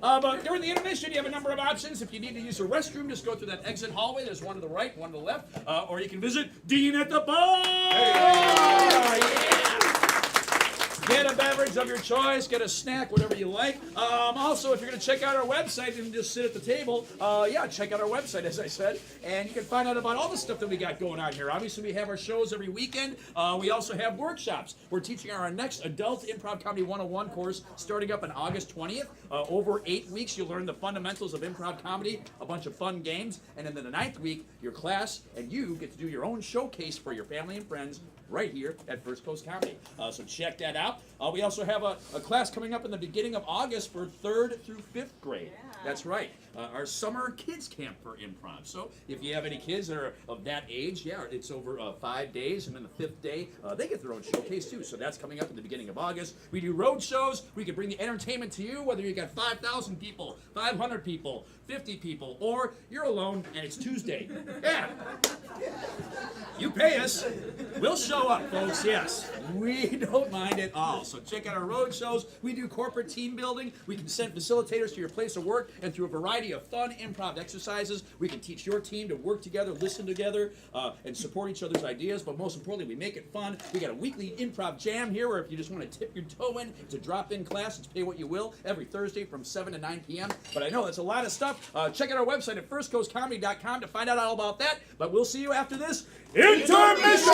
But during the intermission, you have a number of options. If you need to use the restroom, just go through that exit hallway. There's one to the right, one to the left. Or you can visit Dean at the bar. Yeah. Get a beverage of your choice, get a snack, whatever you like. Also, if you're going to check out our website and just sit at the table, check out our website, as I said, and you can find out about all the stuff that we got going on here. Obviously, we have our shows every weekend. We also have workshops. We're teaching our next Adult Improv Comedy 101 course starting up on August 20th. Over 8 weeks, you'll learn the fundamentals of improv comedy, a bunch of fun games, and then in the 9th week, your class and you get to do your own showcase for your family and friends right here at First Coast Comedy. So check that out. We also have a class coming up in the beginning of August for 3rd through 5th grade. Yeah. That's right. Our summer kids camp for improv. So if you have any kids that are of that age, it's over 5 days, and then the 5th day, they get their own showcase too. So that's coming up in the beginning of August. We do road shows. We can bring the entertainment to you, whether you got 5,000 people, 500 people, 50 people, or you're alone and it's Tuesday. Yeah. You pay us, we'll show up, folks, yes. We don't mind at all. So check out our road shows. We do corporate team building. We can send facilitators to your place of work, and through a variety of fun improv exercises, we can teach your team to work together, listen together, and support each other's ideas. But most importantly, we make it fun. We got a weekly improv jam here, where if you just want to tip your toe in, it's a drop-in class. It's pay what you will every Thursday from 7 to 9 p.m. But I know that's a lot of stuff. Check out our website at firstcoastcomedy.com to find out all about that. But we'll see you after this intermission!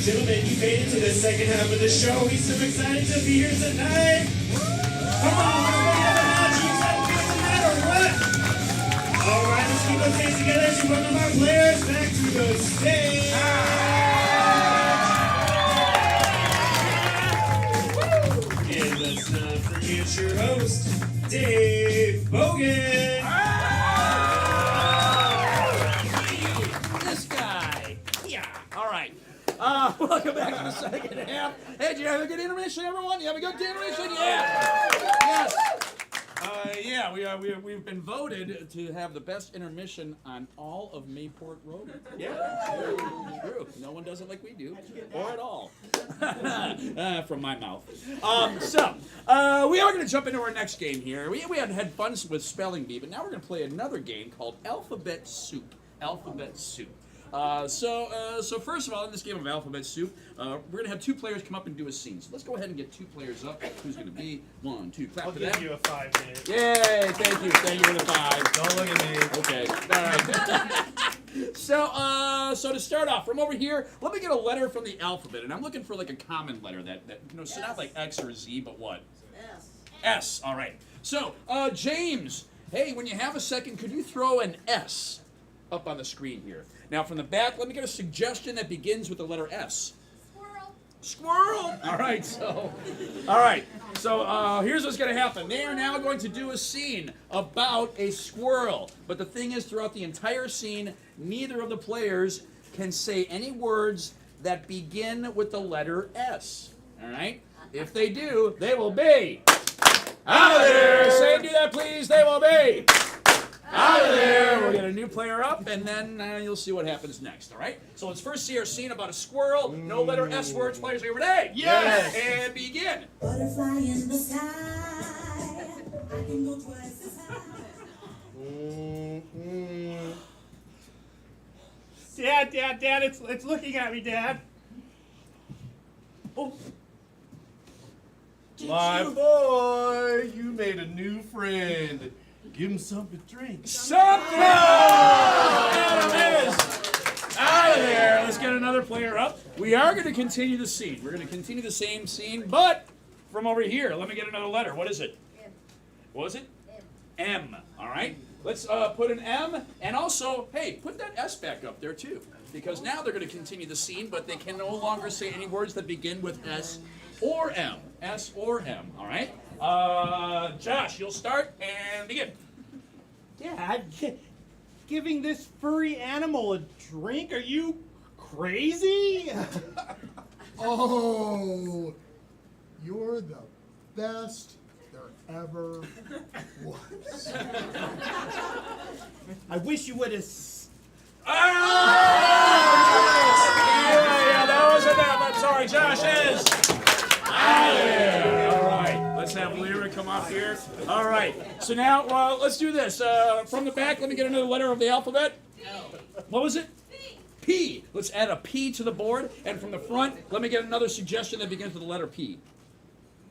gentlemen, you made it to the second half of the show. He's so excited to be here tonight. Come on, everybody, have a hot. You excited to be here tonight or what? All right, let's keep those hands together as we welcome our players back to the stage. And let's not forget your host, Dave Bogan. This guy. Yeah. All right. Welcome back to the second half. Hey, did you have a good intermission, everyone? You have a good intermission? Yeah. Yes. We've been voted to have the best intermission on all of Mayport Road. Yeah, true. No one does it like we do, or at all. From my mouth. We are going to jump into our next game here. We had fun with Spelling Bee, but now we're going to play another game called Alphabet Soup. Alphabet Soup. So first of all, in this game of Alphabet Soup, we're going to have two players come up and do a scene. So let's go ahead and get two players up. Who's going to be? 1, 2, clap I'll for give them. you a 5 minute. Yay, thank you for the 5. Don't look at me. Okay, all right. So to start off, from over here, let me get a letter from the alphabet. And I'm looking for like a common letter that so not like X or Z, but what? S. S, all right. So, James, hey, when you have a second, could you throw an S up on the screen here? Now, from the back, let me get a suggestion that begins with the letter S. Squirrel. All right. So here's what's going to happen. They are now going to do a scene about a squirrel. But the thing is, throughout the entire scene, neither of the players can say any words that begin with the letter S. All right. If they do, they will be out of there. Say, do that, please. They will be out of there. We'll get a new player up, and then you'll see what happens next, all right? So let's first see our scene about a squirrel. No letter S words. Players, are you ready? Yes. And begin. Butterfly in the sky. I can go twice as high. Dad, it's looking at me, Dad. Oh. My boy, you made a new friend. Give him something to drink. Something! Out of there. Let's get another player up. We are going to continue the scene. We're going to continue the same scene, but from over here, let me get another letter. What is it? M. What was it? M. All right. Let's put an M, and also, hey, put that S back up there too, because now they're going to continue the scene, but they can no longer say any words that begin with S or M. S or M. All right. Josh, you'll start and begin. Dad, giving this furry animal a drink? Are you crazy? Oh, you're the best there ever was. I wish you would have. Yeah, that was enough. I'm sorry, Josh is out of there. All right, let's have Lyra come up here. All right, so now let's do this. From the back, let me get another letter of the alphabet. What was it? P. Let's add a P to the board. And from the front, let me get another suggestion that begins with the letter P.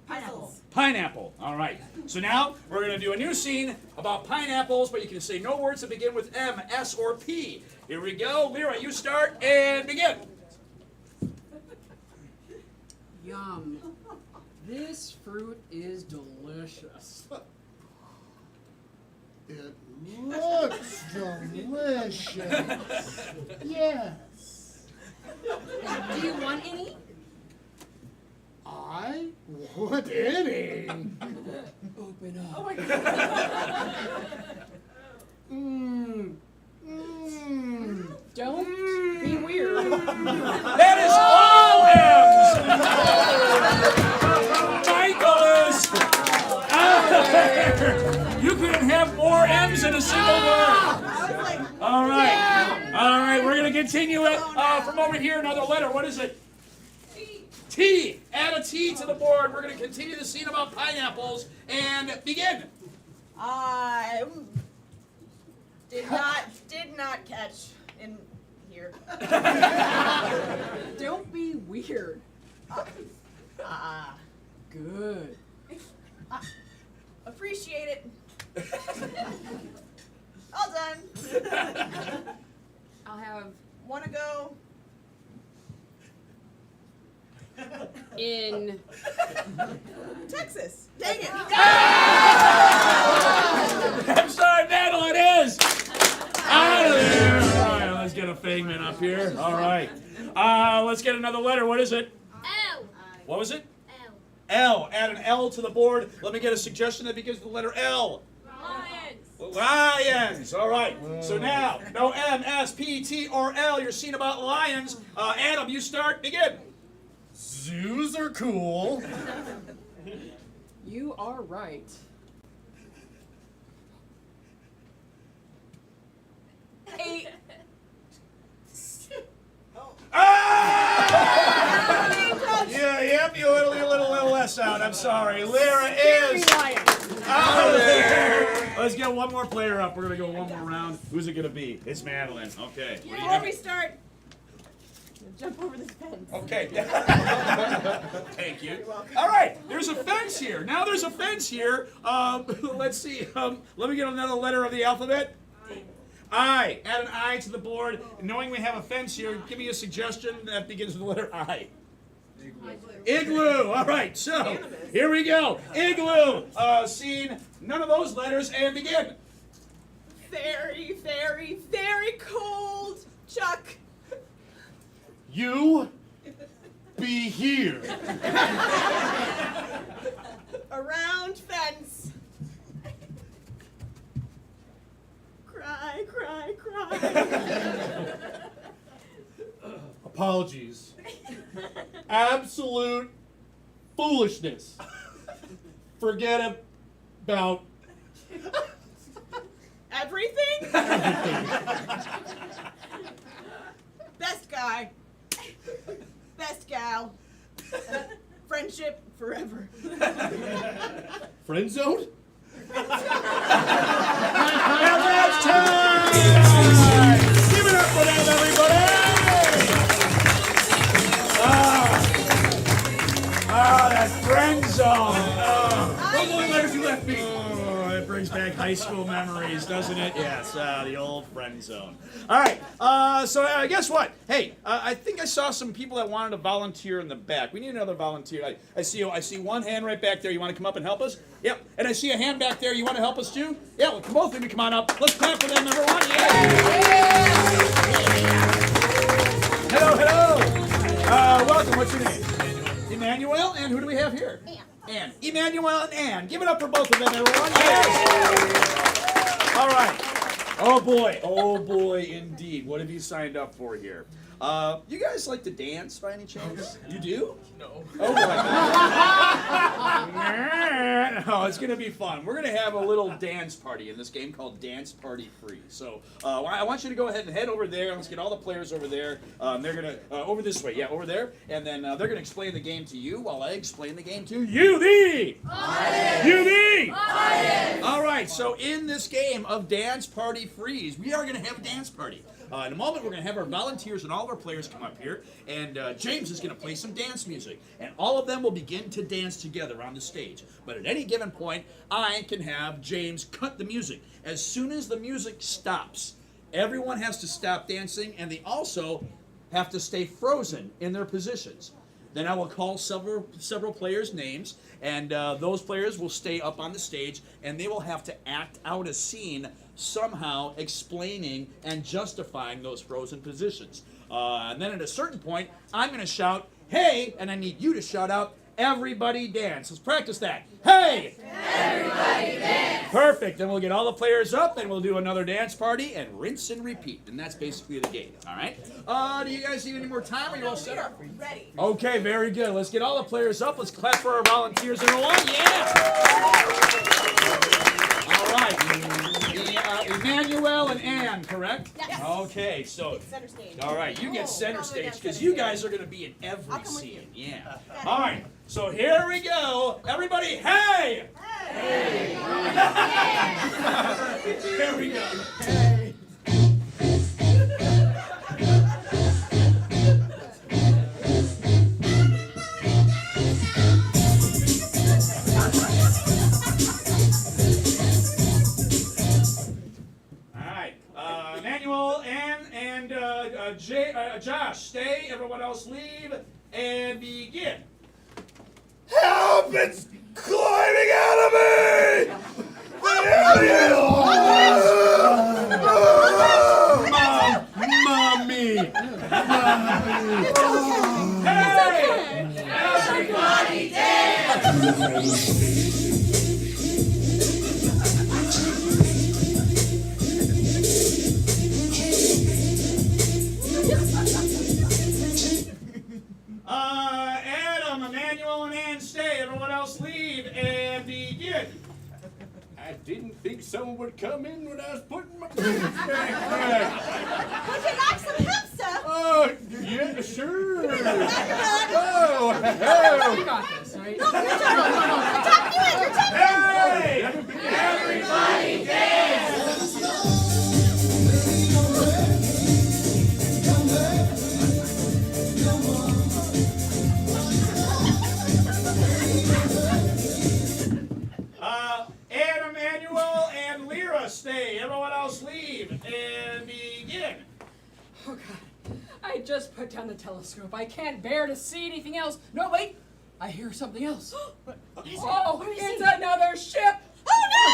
Pineapple. Pineapple. All right. So now we're going to do a new scene about pineapples, but you can say no words that begin with M, S, or P. Here we go. Lyra, you start and begin. Yum. This fruit is delicious. It looks delicious. Yes. Do you want any? I want any. Open up. Oh my god. Don't be weird. That is all M's. Michael is out there. You couldn't have more M's in a single word. All right. All right, we're going to continue it from over here. Another letter. What is it? T. Add a T to the board. We're going to continue the scene about pineapples and begin. I did not catch in here. Don't be weird. Good. Appreciate it. All done. I'll have Wanna go? In Texas. Dang it. I'm sorry, Madeline is out of there. All right, let's get a figment up here. All right. Let's get another letter. What is it? L. What was it? L. L. Add an L to the board. Let me get a suggestion that begins with the letter L. Lions. Lions. All right. So now, no M, S, P, T, or L. You're seeing about lions. Adam, you start. Begin. Zoos are cool. You are right. A Yeah, yep, you little less out. I'm sorry. Lyra is out of there. Let's get one more player up. We're going to go one more round. Who's it going to be? It's Madeline. Okay. What do you Before have? we start, jump over this fence. Okay. Thank you. All right. There's a fence here. Now there's a fence here. Let's see. Let me get another letter of the alphabet. I. Add an I to the board. Knowing we have a fence here, give me a suggestion that begins with the letter I. Igloo. All right. So here we go. Igloo. Seeing none of those letters and begin. Very, very, very cold, Chuck. You be here. Around fence. Cry, cry, cry. Apologies. Absolute foolishness. Forget about Everything? Best guy. Best gal. Friendship forever. friend zone. And that's time! Give it up for them, everybody! That friend zone. Those are the letters you left me. Oh, it brings back high school memories, doesn't it? Yes, the old friend zone. All right, so guess what? Hey, I think I saw some people that wanted to volunteer in the back. We need another volunteer. I see one hand right back there. You want to come up and help us? Yep. And I see a hand back there. You want to help us too? Yeah. Well, both of you come on up. Let's clap for them, everyone. Yeah. Hello, hello. Welcome. What's your name? Emmanuel. And who do we have here? Ann. Emmanuel and Ann. Give it up for both of them, everyone. Yes. All right. Oh boy, indeed. What have you signed up for here? You guys like to dance by any chance? You do? No. Oh boy. Oh, it's gonna be fun. We're gonna have a little dance party in this game called Dance Party Free. So I want you to go ahead and head over there. Let's get all the players over there. They're gonna over this way, yeah, over there, and then they're gonna explain the game to you while I explain the game to you. The audience. You the audience. All right. So in this game of Dance Party Freeze, we are gonna have a dance party. In a moment, we're going to have our volunteers and all of our players come up here, and James is going to play some dance music, and all of them will begin to dance together on the stage. But at any given point, I can have James cut the music. As soon as the music stops, everyone has to stop dancing, and they also have to stay frozen in their positions. Then I will call several players' names, and those players will stay up on the stage, and they will have to act out a scene somehow explaining and justifying those frozen positions. And then at a certain point, I'm going to shout, "Hey!" and I need you to shout out, "Everybody dance." Let's practice that. Hey! Everybody dance! Perfect. Then we'll get all the players up, and we'll do another dance party, and rinse and repeat. And that's basically the game, all right? Do you guys need any more time? Are you all set up? Ready. Okay, very good. Let's get all the players up. Let's clap for our volunteers, everyone. Yeah! All right. Emmanuel and Ann, correct? Yes. Okay, so, Center stage. all right, you get center stage because you guys are going to be in every scene. Yeah. All right, so here we go. Everybody, hey! Hey! Here we go. Hey! Emmanuel, Ann, and Josh, stay. Everyone else leave. And begin. Help! It's climbing out of me! Mommy! Hey! Everybody dance! Adam, Emmanuel, and Ann stay. Everyone else leave and begin. I didn't think someone would come in when I was putting my pants back there. Would you like some help, sir? Oh, yeah, sure. Oh, You got this, right? no, you're tapping you in. You're tapping you in. Hey! Everybody dance! Adam, Emmanuel, and Lyra stay. Everyone else leave and begin. Oh God, I just put down the telescope. I can't bear to see anything else. No, wait, I hear something else. Oh, it's another ship. Oh no!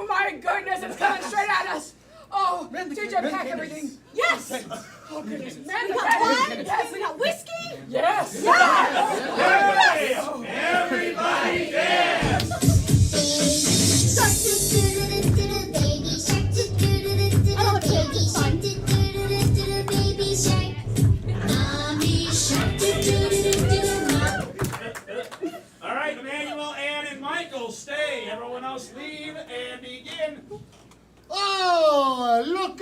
Oh my goodness, it's coming straight at us. Oh, did you pack everything? Yes. Oh goodness, man, We the got bag. wine. Yes, We got whiskey. yes. Hey! Everybody dance! All right, Emmanuel, Ann, and Michael stay. Everyone else leave and begin. Oh, look,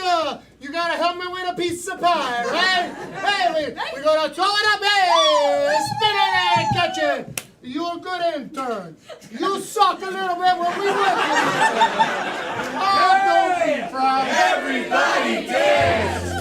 you gotta help me with a piece of pie, right? Hey, we're gonna throw it up, hey, spin it and catch it. You're a good intern. You suck a little bit when we work together. Oh, don't be proud. Everybody dance!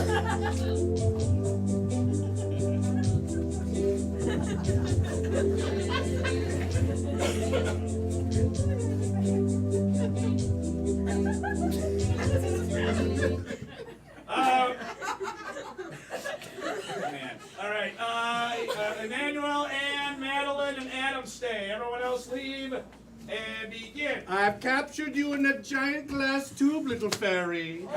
Man. All right. Emmanuel, Ann, Madeline, and Adam stay. Everyone else leave and begin. I've captured you in a giant glass tube, little fairy.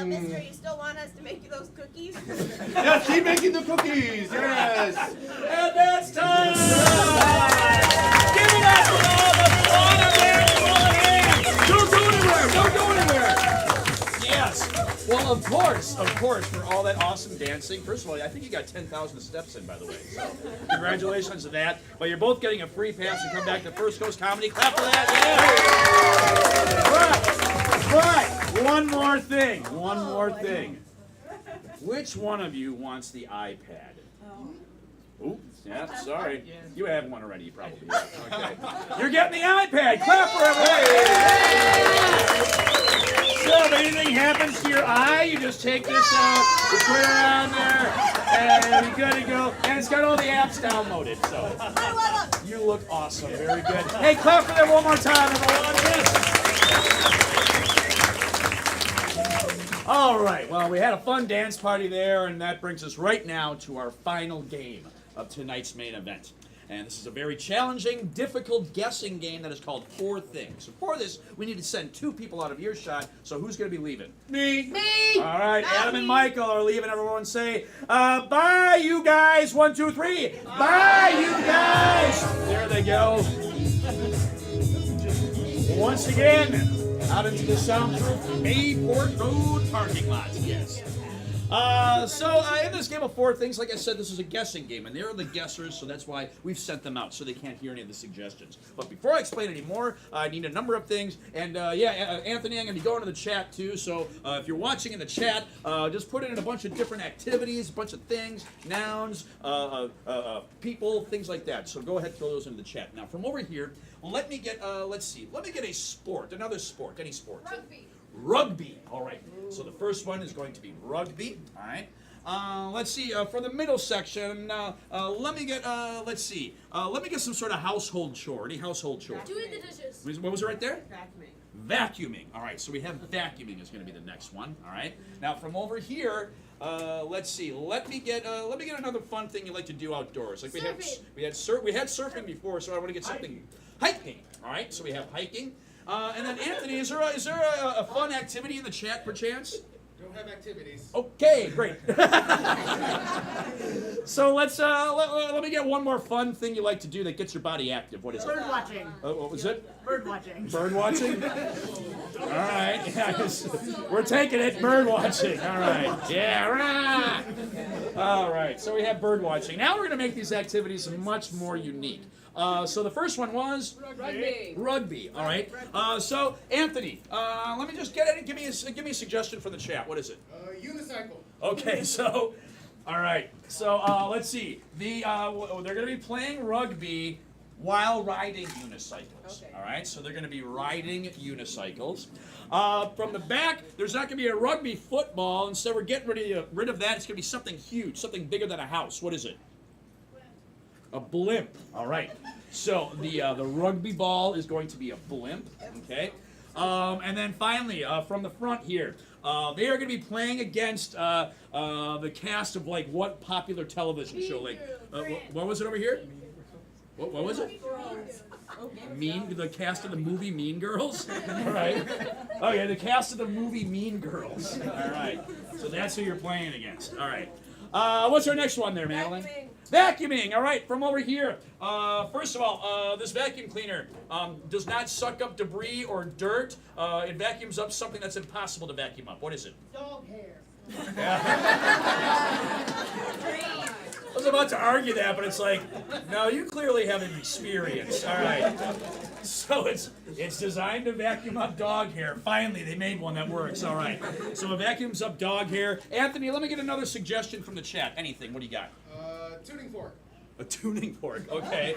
Mister, you still want us to make you those cookies? Yes, keep making the cookies, yes. And that's time! Give it up for all the fun of Emmanuel and Ann! Don't go anywhere! Don't go anywhere! Yes. Well, of course, for all that awesome dancing. First of all, I think you got 10,000 steps in, by the way. So, congratulations to that. But you're both getting a free pass to come back to First Coast Comedy. Clap for that. Yeah. But one more thing. Which one of you wants the iPad? Oops, yeah, sorry. You have one already, you probably. Okay. You're getting the iPad. Clap for everybody. So if anything happens to your eye, you just take this out, you put it around there, and you're good to go. And it's got all the apps downloaded, so you look awesome. Very good. Hey, clap for them one more time, everyone. Yes. All right, well, we had a fun dance party there, and that brings us right now to our final game of tonight's main event. And this is a very challenging, difficult guessing game that is called Four Things. So for this, we need to send two people out of earshot. So who's going to be leaving? Me. All right, Adam and Michael are leaving. Everyone say, bye, you guys. 1, 2, 3. Bye, you guys. There they go. Once again, out into the soundproof Mayport Road parking lot. Yes. So in this game of Four Things, like I said, this is a guessing game, and they're the guessers, so that's why we've sent them out, so they can't hear any of the suggestions. But before I explain any more, I need a number of things, and Anthony, I'm going to be going to the chat too, so if you're watching in the chat, just put in a bunch of different activities, a bunch of things, nouns, people, things like that. So go ahead and throw those into the chat. Now, from over here, let me get, let me get a sport, another sport, any sport. Rugby. Rugby. All right. So the first one is going to be rugby. All right. Let's see. For the middle section, let me get. Let's see. Let me get some sort of household chore. Any household chore? Doing the dishes. What was it right there? Vacuuming. vacuuming. All right, so we have vacuuming is going to be the next one. All right. Now from over here, let's see. Let me get another fun thing you like to do outdoors. Like we had surfing before, so I want to get something hiking. All right, so we have hiking. And then Anthony, is there a fun activity in the chat perchance? Don't have activities. Okay, great. So let me get one more fun thing you like to do that gets your body active. What is it? Bird watching. What was it? Bird watching. Bird watching? All right. Yes. We're taking it. Bird watching. All right. Yeah. Rah! All right. So we have bird watching. Now we're going to make these activities much more unique. So the first one was Rugby. rugby. All right. So Anthony, let me just get it. Give me a suggestion from the chat. What is it? Unicycle. Okay. So, all right. So let's see. They're going to be playing rugby while riding unicycles. Okay. All right. So they're going to be riding unicycles. From the back, there's not going to be a rugby football. Instead, we're getting rid of that. It's going to be something huge, something bigger than a house. What is it? A blimp. All right. So the rugby ball is going to be a blimp. Okay. And then finally, from the front here, they are going to be playing against the cast of like what popular television show? Like what was it over here? What was it? The cast of the movie Mean Girls. All right. Oh yeah, the cast of the movie Mean Girls. All right. So that's who you're playing against. All right. What's our next one there, Madeline? Vacuuming. All right, from over here. First of all, this vacuum cleaner does not suck up debris or dirt. It vacuums up something that's impossible to vacuum up. What is it? Dog hair. I was about to argue that, but it's like, no, you clearly haven't experienced. All right. So it's designed to vacuum up dog hair. Finally, they made one that works. All right. So it vacuums up dog hair. Anthony, let me get another suggestion from the chat. Anything. What do you got? Tuning fork. A tuning fork. Okay.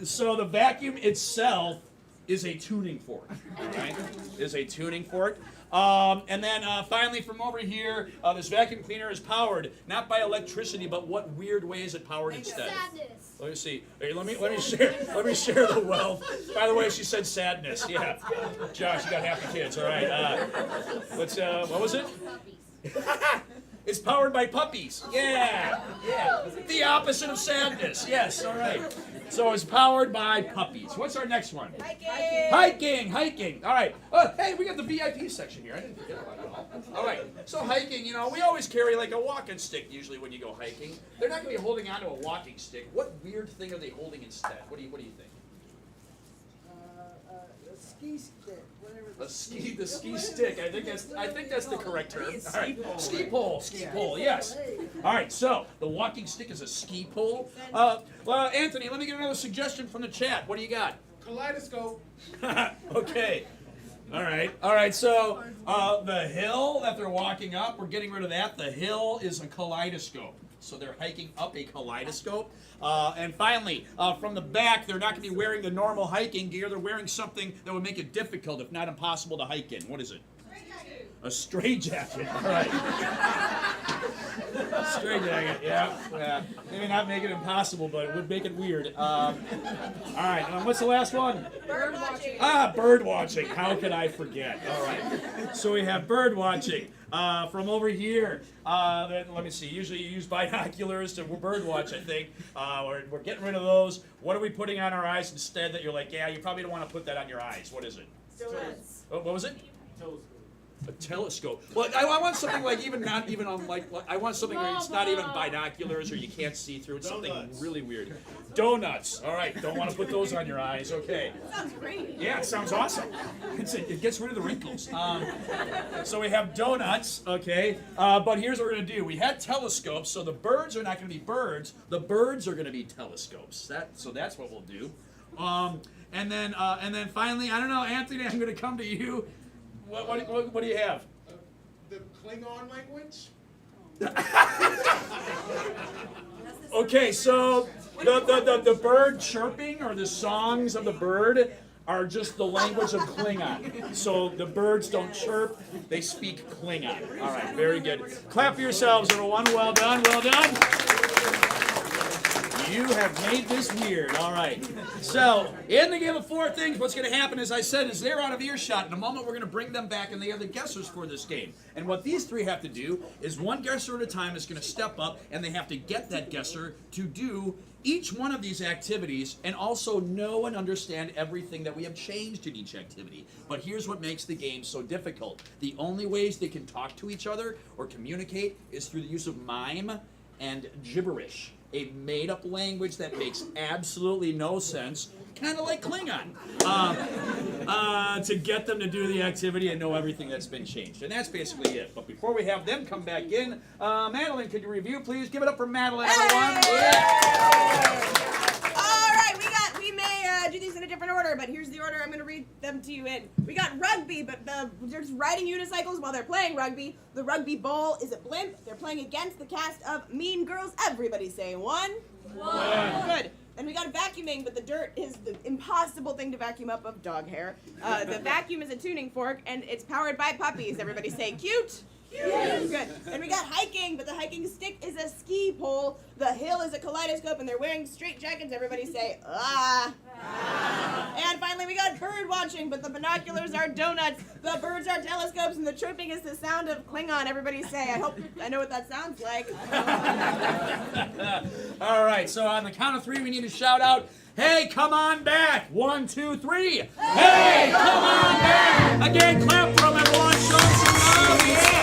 So the vacuum itself is a tuning fork. All right. Is a tuning fork. And then finally from over here, this vacuum cleaner is powered not by electricity, but what weird way is it powered instead? Sadness. Let me see. Hey, let me share the wealth. By the way, she said sadness. Yeah. Josh, you got half the kids. All right. What was it? It's powered by puppies. Yeah. Yeah. The opposite of sadness. Yes. All right. So it's powered by puppies. What's our next one? Hiking. All right. Hey, we got the VIP section here. I didn't forget about it all. All right. So hiking, we always carry like a walking stick usually when you go hiking. They're not going to be holding onto a walking stick. What weird thing are they holding instead? What do you think? A ski stick. The ski stick. I think that's the correct term. All right. Ski pole. Yes. All right. So the walking stick is a ski pole. Well, Anthony, let me get another suggestion from the chat. What do you got? Kaleidoscope. Okay. All right. So the hill that they're walking up, we're getting rid of that. The hill is a kaleidoscope. So they're hiking up a kaleidoscope. And finally, from the back, they're not going to be wearing the normal hiking gear. They're wearing something that would make it difficult, if not impossible, to hike in. What is it? A stray jacket. All right. Stray jacket. Yeah. Maybe not make it impossible, but it would make it weird. All right. What's the last one? Bird watching. Bird watching. How could I forget? All right. So we have bird watching. From over here, let me see. Usually you use binoculars to bird watch, I think. We're getting rid of those. What are we putting on our eyes instead that you're like, yeah, you probably don't want to put that on your eyes? What is it? Donuts. What was it? A telescope. Well, I want something like not even on I want something where it's not even binoculars or you can't see through. It's something really weird. Donuts. All right. Don't want to put those on your eyes. Okay. Sounds great. Yeah, it sounds awesome. It gets rid of the wrinkles. So we have donuts. Okay. But here's what we're gonna do. We had telescopes, so the birds are not gonna be birds. The birds are gonna be telescopes. So that's what we'll do. And then finally, I don't know, Anthony. I'm gonna come to you. What do you have? The Klingon language? Okay, so the bird chirping or the songs of the bird are just the language of Klingon. So the birds don't chirp, they speak Klingon. All right, very good. Clap for yourselves, everyone. Well done. You have made this weird. All right. So, in the game of 4 things, what's going to happen, as I said, is they're out of earshot. In a moment, we're going to bring them back, and they are the guessers for this game. And what these 3 have to do is one guesser at a time is going to step up, and they have to get that guesser to do each one of these activities and also know and understand everything that we have changed in each activity. But here's what makes the game so difficult. The only ways they can talk to each other or communicate is through the use of mime and gibberish, a made-up language that makes absolutely no sense, kind of like Klingon, to get them to do the activity and know everything that's been changed. And that's basically it. But before we have them come back in, Madeline, could you review, please? Give it up for Madeline, everyone. All right, we may do these in a different order, but here's the order I'm going to read them to you in. We got rugby, but they're just riding unicycles while they're playing rugby. The rugby ball is a blimp. They're playing against the cast of Mean Girls. Everybody say 1. 1. Good. And we got vacuuming, but the dirt is the impossible thing to vacuum up of dog hair. The vacuum is a tuning fork, and it's powered by puppies. Everybody say cute. Cute. Good. And we got hiking, but the hiking stick is a ski pole. The hill is a kaleidoscope, and they're wearing straight jackets. Everybody say ah. And finally, we got bird watching, but the binoculars are donuts. The birds are telescopes, and the chirping is the sound of Klingon. Everybody say, I know what that sounds like. All right, so on the count of 3, we need to shout out, hey, come on back. 1, 2, 3. Hey, come on back. Again, clap for them, everyone. Show them some love. Yeah.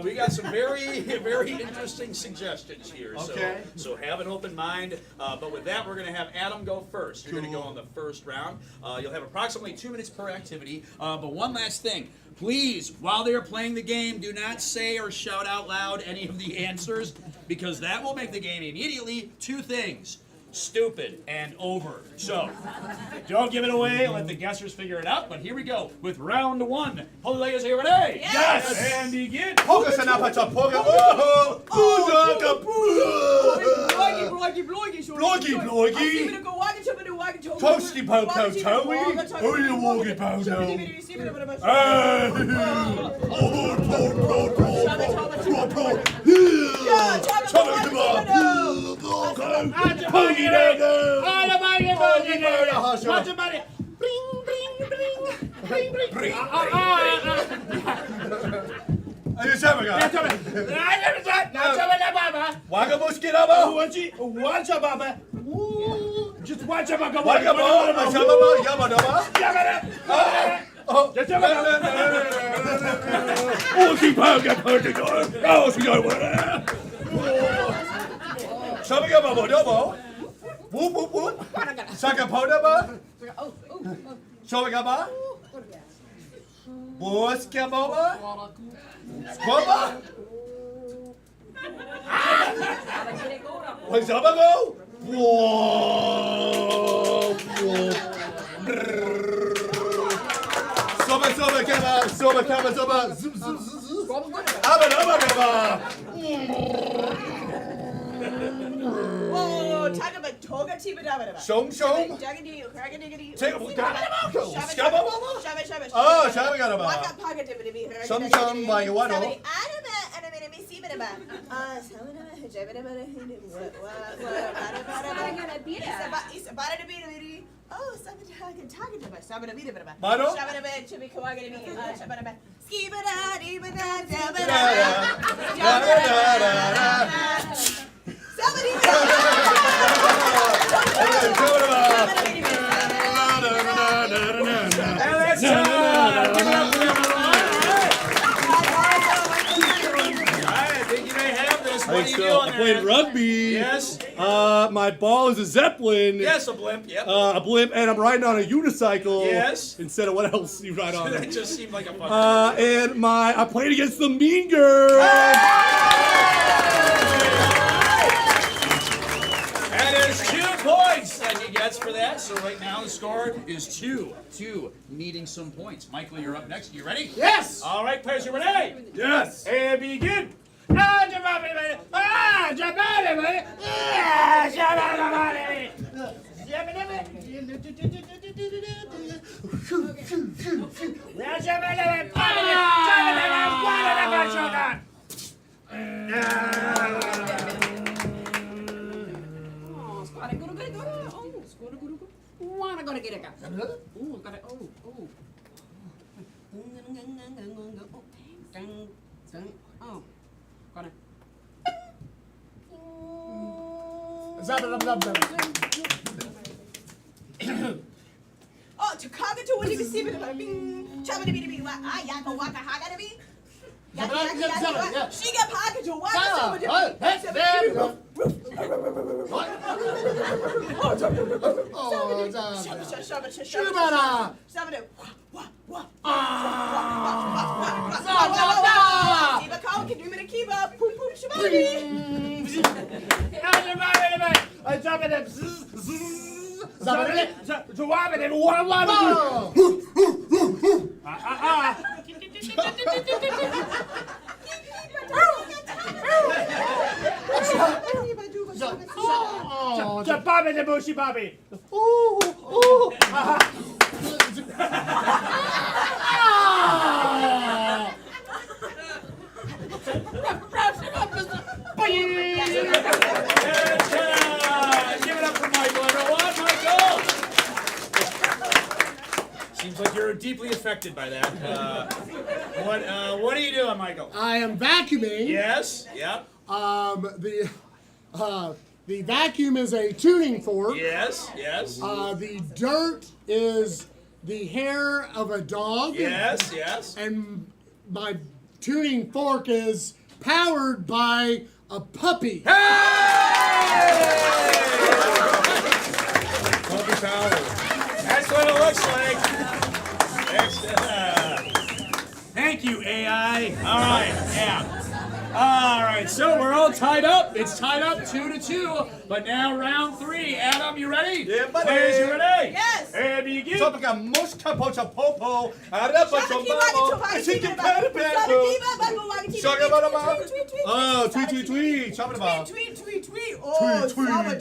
We got some very, very interesting suggestions here. Okay. So have an open mind. But with that, we're going to have Adam go first. You're going to go on the first round. You'll have approximately 2 minutes per activity. But one last thing. Please, while they're playing the game, do not say or shout out loud any of the answers, because that will make the game immediately 2 things. Stupid and over. So, don't give it away. Let the guessers figure it out. But here we go with round 1. Players, are you ready? Yes! And begin. Focus on up to poker. Toasty poco toey. Who you walking Just watch out, Whoop whoop whoop. Sakapodaba. Shogaba. Boskababa. Squaba. Wazabago. Whoa. Soba kaba. Soba kaba soba. Zoom zoom zoom zoom. Abba. Whoa, talk about toga tiba dabba. Shom. Take a Shabba. Oh, shabba. Waka paga dibba. Shom, like what? Mano? I played rugby. Yes. My ball is a zeppelin. Yes, a blimp. Yep. A blimp, and I'm riding on a unicycle. Yes. Instead of what else you ride on? That just seemed like a fun. And I played against the Mean Girls. That is 2 points that he gets for that. So right now the score is 2-2, needing some points. Michael, you're up next. You ready? Yes! All right, players, you ready? Yes. And begin. Oh, squad, go. Oh, squad, go. Wanna go to get it? Ooh, got it. Oh. Oh, got it. Oh, Chicago to what you see me about bing. Chabba to be what? I yaka waka haga to be. She got pocket to what? Bobby the Bushy Bobby. Give it up for Michael, everyone. Michael! Seems like you're deeply affected by that. What are you doing, Michael? I am vacuuming. Yes. Yep. The vacuum is a tuning fork. Yes. The dirt is the hair of a dog. Yes. And my tuning fork is powered by a puppy. Puppy power. That's what it looks like. Thank you, AI. All right, yeah. All right, so we're all tied up. It's tied up 2-2. But now round 3. Adam, you ready? Yeah, buddy. Players, you ready? Yes. And begin. Topica mosta pocha popo. Arapa chombo. Chicken patty patty. Oh, tweet. Chop it about. Tweet. Oh, Tweet.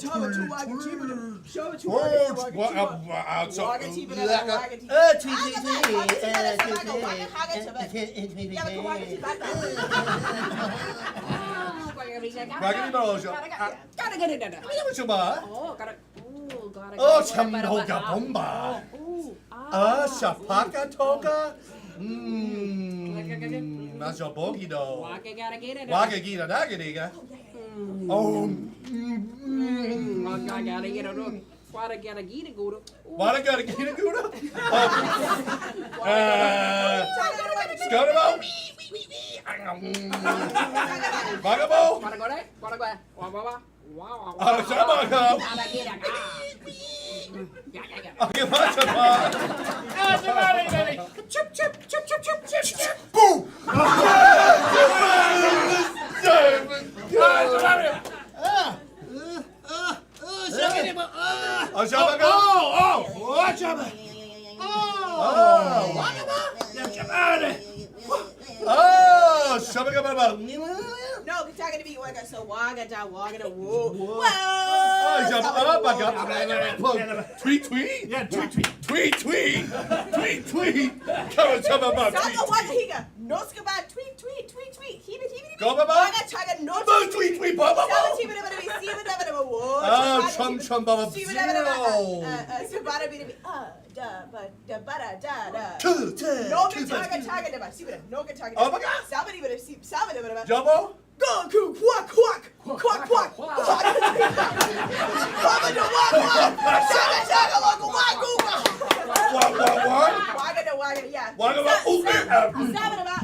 Gotta get it done. Oh, gotta. Oh, chamboga bomba. Shapaka toka. That's your bogey though. Waka gotta get it. Waka gita dagadiga. Oh. Waka gotta get it. Wada gotta get it, Gouda. Wada gotta get a gouda? Scotabo. Vagabo. Wada go there? Wada go there? Wow. Shabaka. Gotta get it. Boom! No, it's not gonna be waga. So waga da woo. Whoa. Tweet. Yeah, tweet. Tweet. Come on, tell me about Saka waga tweet. higa. No skaba tweet. Hibi. Go, Baba. Waga chaga no Tweet, Baba. Saba tibi da bada see da bada whoa. Chum, Baba. Zero. Subara bi da bada da. No ga chaga da ba. See bada. No ga chaga. Oh my God. Somebody bada see. Somebody bada. Jumbo. Go, quack. Baba da quack. Chaga look quack. What? Waga da waga, yeah. Waga ba? Sabada ba.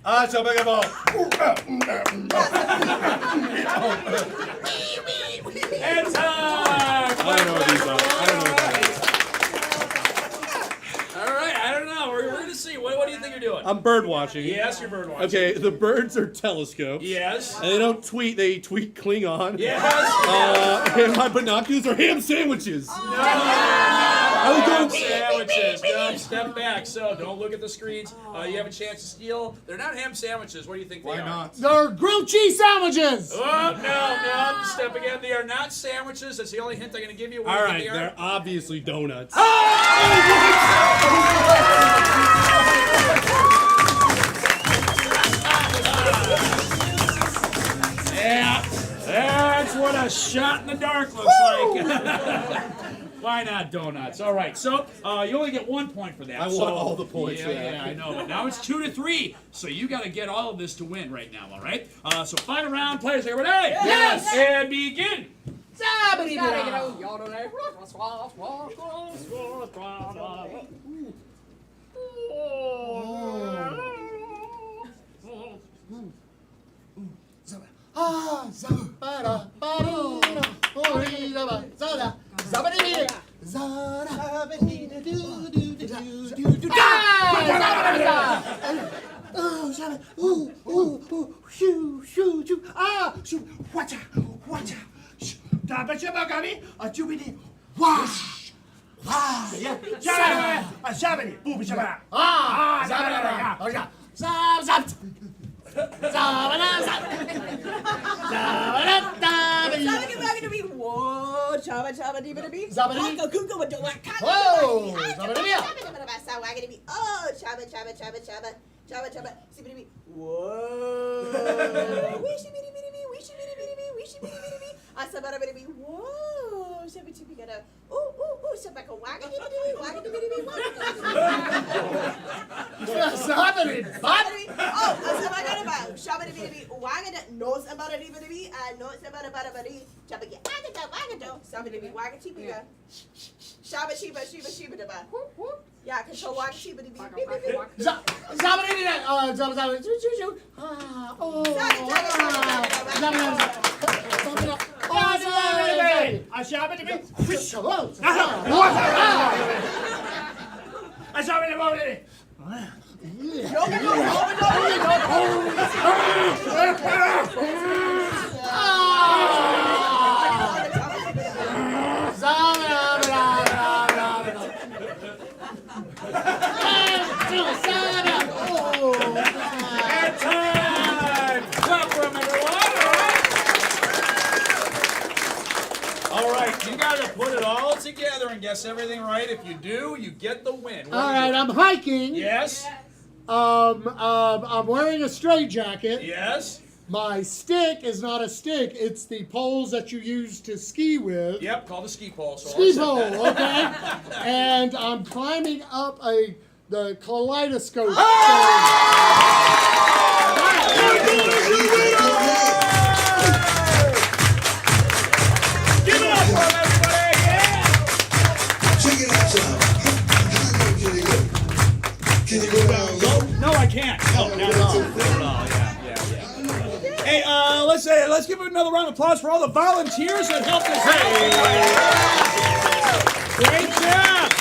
Shabagabo. And time! I don't know what these are. All right, I don't know. We're going to see. What do you think you're doing? I'm bird watching. Yes, you're bird watching. Okay, the birds are telescopes. Yes. And they don't tweet, they tweet Klingon. Yes. And my binoculars are ham sandwiches. No. Ham sandwiches. No, step back. So don't look at the screens. You have a chance to steal. They're not ham sandwiches. What do you think they are? Why not? They're grilled cheese sandwiches. Oh, no. Step again. They are not sandwiches. That's the only hint I'm going to give you. What do All you right, think they are? they're obviously donuts. Yeah, that's what a shot in the dark looks like. Why not donuts? All right, so you only get 1 point for that. I want all the points Yeah, for that. yeah, I know. But now it's 2-3, so you got to get all of this to win right now. All right. So final round, players, are you ready? Yes. And begin. Ah, zabada, badida, orida, ba, zada, zabadida, zada, zabadida, do, do, do, do, do, oh, zabada, ooh, shoo, shoo, shoo, ah, shoo, watcha, watcha, shoo, da, ba, shabba, gabby, a jubidi, wash, wash, yeah, shabba, a shabby, boob, shabba, ah, zabada, oh, yeah, zab, zab. Yeah, control walk, sheep, it be. Together and guess everything right. If you do, you get the win. All right, I'm hiking. Yes. I'm wearing a straitjacket. Yes. My stick is not a stick; it's the poles that you use to ski with. Yep, called a ski pole. So ski pole, okay. And I'm climbing up the kaleidoscope. Give it up for him, everybody! Yeah. Check it out, y'all. Can you go down low? No, I can't. No, not at all. Not at all. Yeah. Hey, let's give another round of applause for all the volunteers that helped us out. Great job.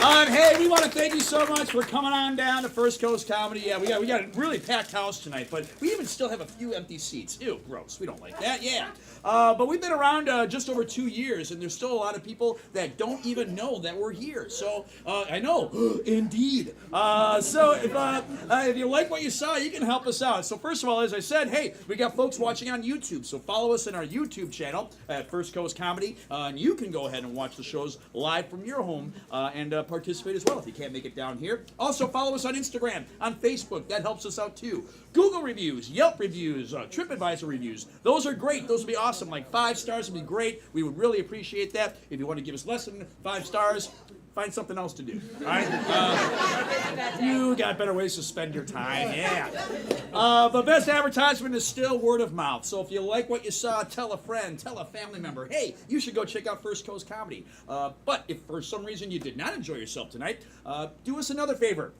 And hey, we want to thank you so much for coming on down to First Coast Comedy. Yeah, we got a really packed house tonight, but we even still have a few empty seats. Ew, gross. We don't like that. Yeah. But we've been around just over 2 years, and there's still a lot of people that don't even know that we're here. So, I know, indeed. So if you like what you saw, you can help us out. So first of all, as I said, hey, we got folks watching on YouTube. So follow us on our YouTube channel at First Coast Comedy, and you can go ahead and watch the shows live from your home and participate as well if you can't make it down here. Also, follow us on Instagram, on Facebook. That helps us out too. Google reviews, Yelp reviews, TripAdvisor reviews. Those are great. Those would be awesome. Like 5 stars would be great. We would really appreciate that. If you want to give us less than 5 stars, find something else to do. All right? You got better ways to spend your time. Yeah. The best advertisement is still word of mouth. So if you like what you saw, tell a friend, tell a family member, hey, you should go check out First Coast Comedy. But if for some reason you did not enjoy yourself tonight, do us another favor.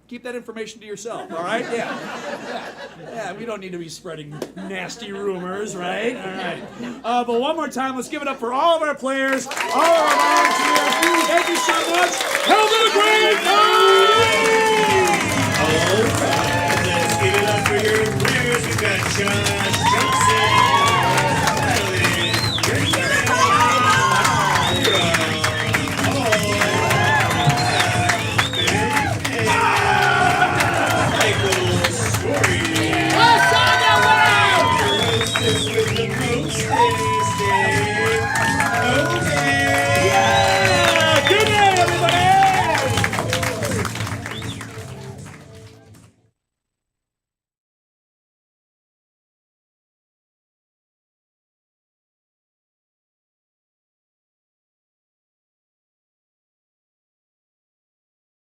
Keep that information to yourself, all right? Yeah, we don't need to be spreading nasty rumors, right? All right. But one more time, let's give it up for all of our players, all of our volunteers. Thank you so much. Have a great night! All right, let's give it up for your players. We've got Josh Johnson, Ellen, Tuesday.